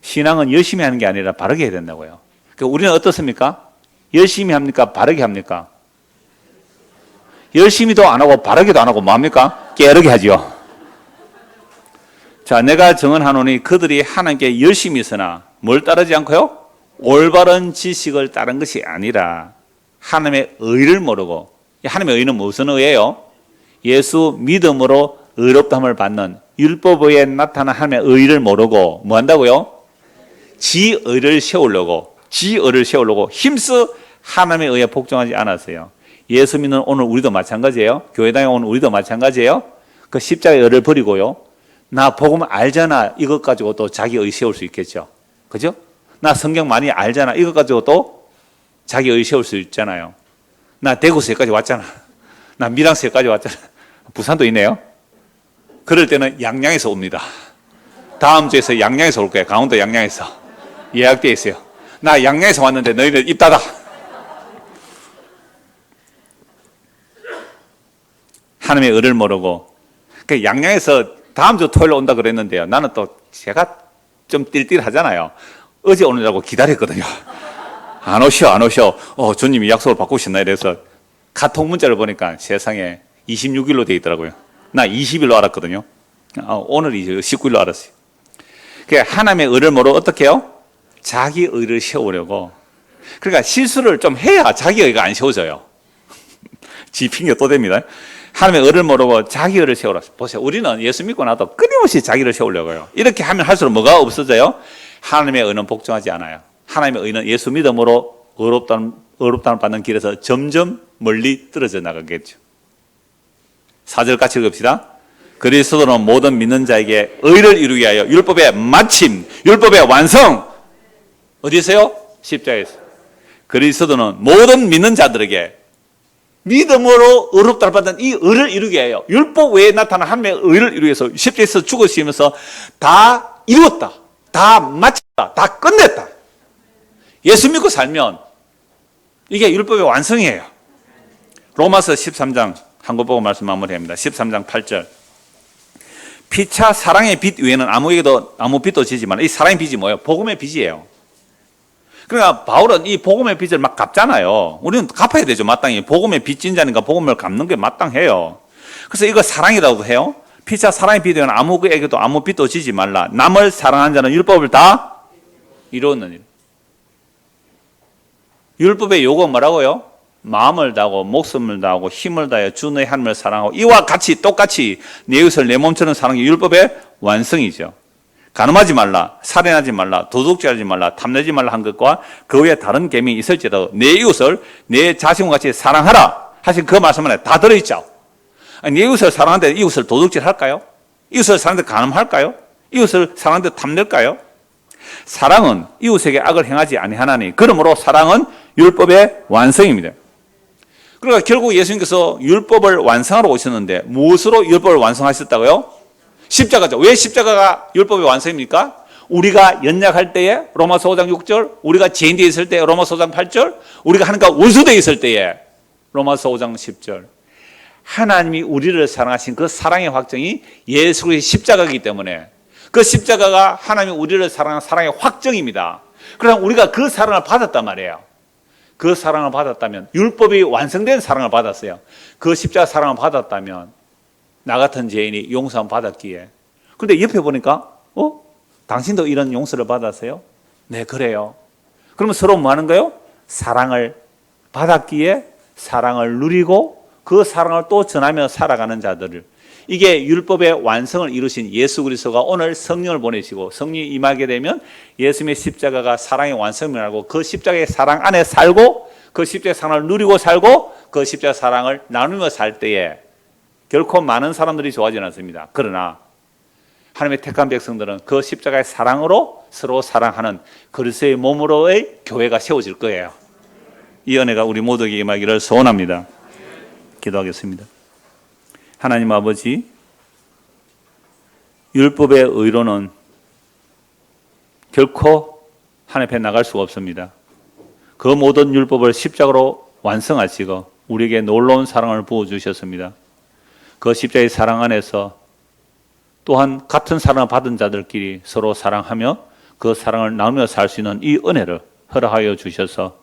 S1: 신앙은 열심히 하는 게 아니라 바르게 해야 된다고요. 그러니까 우리는 어떻습니까? 열심히 합니까? 바르게 합니까? 열심히도 안 하고 바르게도 안 하고 뭡니까? 깨르게 하죠. 자, 내가 증언하노니 그들이 하나님께 열심히 있으나 뭘 따르지 않고요? 올바른 지식을 따른 것이 아니라 하나님의 의를 모르고, 하나님의 의는 무슨 의예요? 예수 믿음으로 의롭다함을 받는 율법에 나타난 하나님의 의를 모르고 뭐 한다고요? 지 의를 세우려고 힘써 하나님의 의에 복종하지 않았어요. 예수 믿는 오늘 우리도 마찬가지예요. 교회당에 오는 우리도 마찬가지예요. 그 십자가의 의를 버리고요. 나 복음 알잖아. 이것 가지고 또 자기 의 세울 수 있겠죠. 그죠? 나 성경 많이 알잖아. 이것 가지고 또 자기 의 세울 수 있잖아요. 나 대구서 여기까지 왔잖아. 나 밀양서 여기까지 왔잖아. 부산도 있네요. 그럴 때는 양양에서 옵니다. 다음 주에서 양양에서 올 거예요. 강원도 양양에서. 예약되어 있어요. 나 양양에서 왔는데 너희들 입 닫아. 하나님의 의를 모르고. 그 양양에서 다음 주 토요일 온다 그랬는데요. 나는 또 제가 좀 띨띨하잖아요. 어제 오느라고 기다렸거든요. 안 오셔. 주님이 약속을 바꾸셨나 이래서 카톡 문자를 보니까 세상에 26일로 돼 있더라고요. 나 20일로 알았거든요. 오늘이 19일로 알았어요. 하나님의 의를 모르고 어떻게 해요? 자기 의를 세우려고. 그러니까 실수를 좀 해야 자기 의가 안 세워져요. 지 핑계 또 됩니다. 하나님의 의를 모르고 자기 의를 세우라. 보세요. 우리는 예수 믿고 나도 끊임없이 자기를 세우려고요. 이렇게 하면 할수록 뭐가 없어져요? 하나님의 의는 복종하지 않아요. 하나님의 의는 예수 믿음으로 의롭다함을 받는 길에서 점점 멀리 떨어져 나가겠죠. 4절 같이 읽읍시다. 그리스도는 모든 믿는 자에게 의를 이루게 하여 율법의 마침, 율법의 완성 어디 있어요? 십자가에서. 그리스도는 모든 믿는 자들에게 믿음으로 의롭다함을 받는 이 의를 이루게 해요. 율법 외에 나타난 하나님의 의를 이루기 위해서 십자가에서 죽으시면서 다 이루었다, 다 마쳤다, 다 끝냈다. 예수 믿고 살면 이게 율법의 완성이에요. 로마서 13장 한국 보고 말씀 마무리합니다. 13장 8절. 피차 사랑의 빛 외에는 아무에게도 아무 빛도 지지만 이 사랑의 빛이 뭐예요? 복음의 빛이에요. 그러니까 바울은 이 복음의 빛을 막 갚잖아요. 우리는 갚아야 되죠, 마땅히. 복음의 빚진 자니까 복음을 갚는 게 마땅해요. 그래서 이거 사랑이라고 해요. 피차 사랑의 빛 외에는 아무에게도 아무 빛도 지지 말라. 남을 사랑하는 자는 율법을 다 이루었느니라. 율법의 요구 뭐라고요? 마음을 다하고 목숨을 다하고 힘을 다하여 주 너의 하나님을 사랑하고 이와 같이 똑같이 내 이웃을 내 몸처럼 사랑하는 게 율법의 완성이죠. 간음하지 말라, 살인하지 말라, 도둑질하지 말라, 탐내지 말라 한 것과 그 외에 다른 계명이 있을지라도 내 이웃을 내 자신과 같이 사랑하라 하신 그 말씀 안에 다 들어있죠. 내 이웃을 사랑하는데 이웃을 도둑질할까요? 이웃을 사랑하는데 간음할까요? 이웃을 사랑하는데 탐낼까요? 사랑은 이웃에게 악을 행하지 아니하나니 그러므로 사랑은 율법의 완성입니다. 그러니까 결국 예수님께서 율법을 완성하러 오셨는데 무엇으로 율법을 완성하셨다고요? 십자가죠. 왜 십자가가 율법의 완성입니까? 우리가 연약할 때에 로마서 5장 6절, 우리가 죄인되어 있을 때 로마서 5장 8절, 우리가 하나님과 원수되어 있을 때에 로마서 5장 10절. 하나님이 우리를 사랑하신 그 사랑의 확정이 예수 그리스도의 십자가이기 때문에 그 십자가가 하나님이 우리를 사랑한 사랑의 확정입니다. 그래서 우리가 그 사랑을 받았단 말이에요. 그 사랑을 받았다면, 율법이 완성된 사랑을 받았어요. 그 십자가 사랑을 받았다면 나 같은 죄인이 용서함 받았기에. 그런데 옆에 보니까 당신도 이런 용서를 받았어요? 네, 그래요. 그러면 서로 뭐 하는 거예요? 사랑을 받았기에 사랑을 누리고 그 사랑을 또 전하며 살아가는 자들을, 이게 율법의 완성을 이루신 예수 그리스도가 오늘 성령을 보내시고 성령이 임하게 되면 예수님의 십자가가 사랑의 완성을 하고 그 십자가의 사랑 안에 살고 그 십자가의 사랑을 누리고 살고 그 십자가의 사랑을 나누며 살 때에 결코 많은 사람들이 좋아하지는 않습니다. 그러나 하나님의 택한 백성들은 그 십자가의 사랑으로 서로 사랑하는 그리스도의 몸으로의 교회가 세워질 거예요. 이 은혜가 우리 모두에게 임하기를 소원합니다. 기도하겠습니다. 하나님 아버지, 율법의 의로는 결코 하나님 앞에 나갈 수가 없습니다. 그 모든 율법을 십자가로 완성하시고 우리에게 놀라운 사랑을 부어주셨습니다. 그 십자가의 사랑 안에서 또한 같은 사랑을 받은 자들끼리 서로 사랑하며 그 사랑을 나누며 살 수 있는 이 은혜를 허락하여 주셔서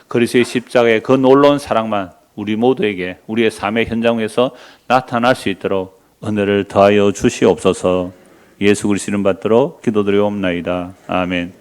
S1: 그리스도의 십자가의 그 놀라운 사랑만 우리 모두에게 우리의 삶의 현장에서 나타날 수 있도록 은혜를 더하여 주시옵소서. 예수 그리스도 이름 받들어 기도드리옵나이다. 아멘.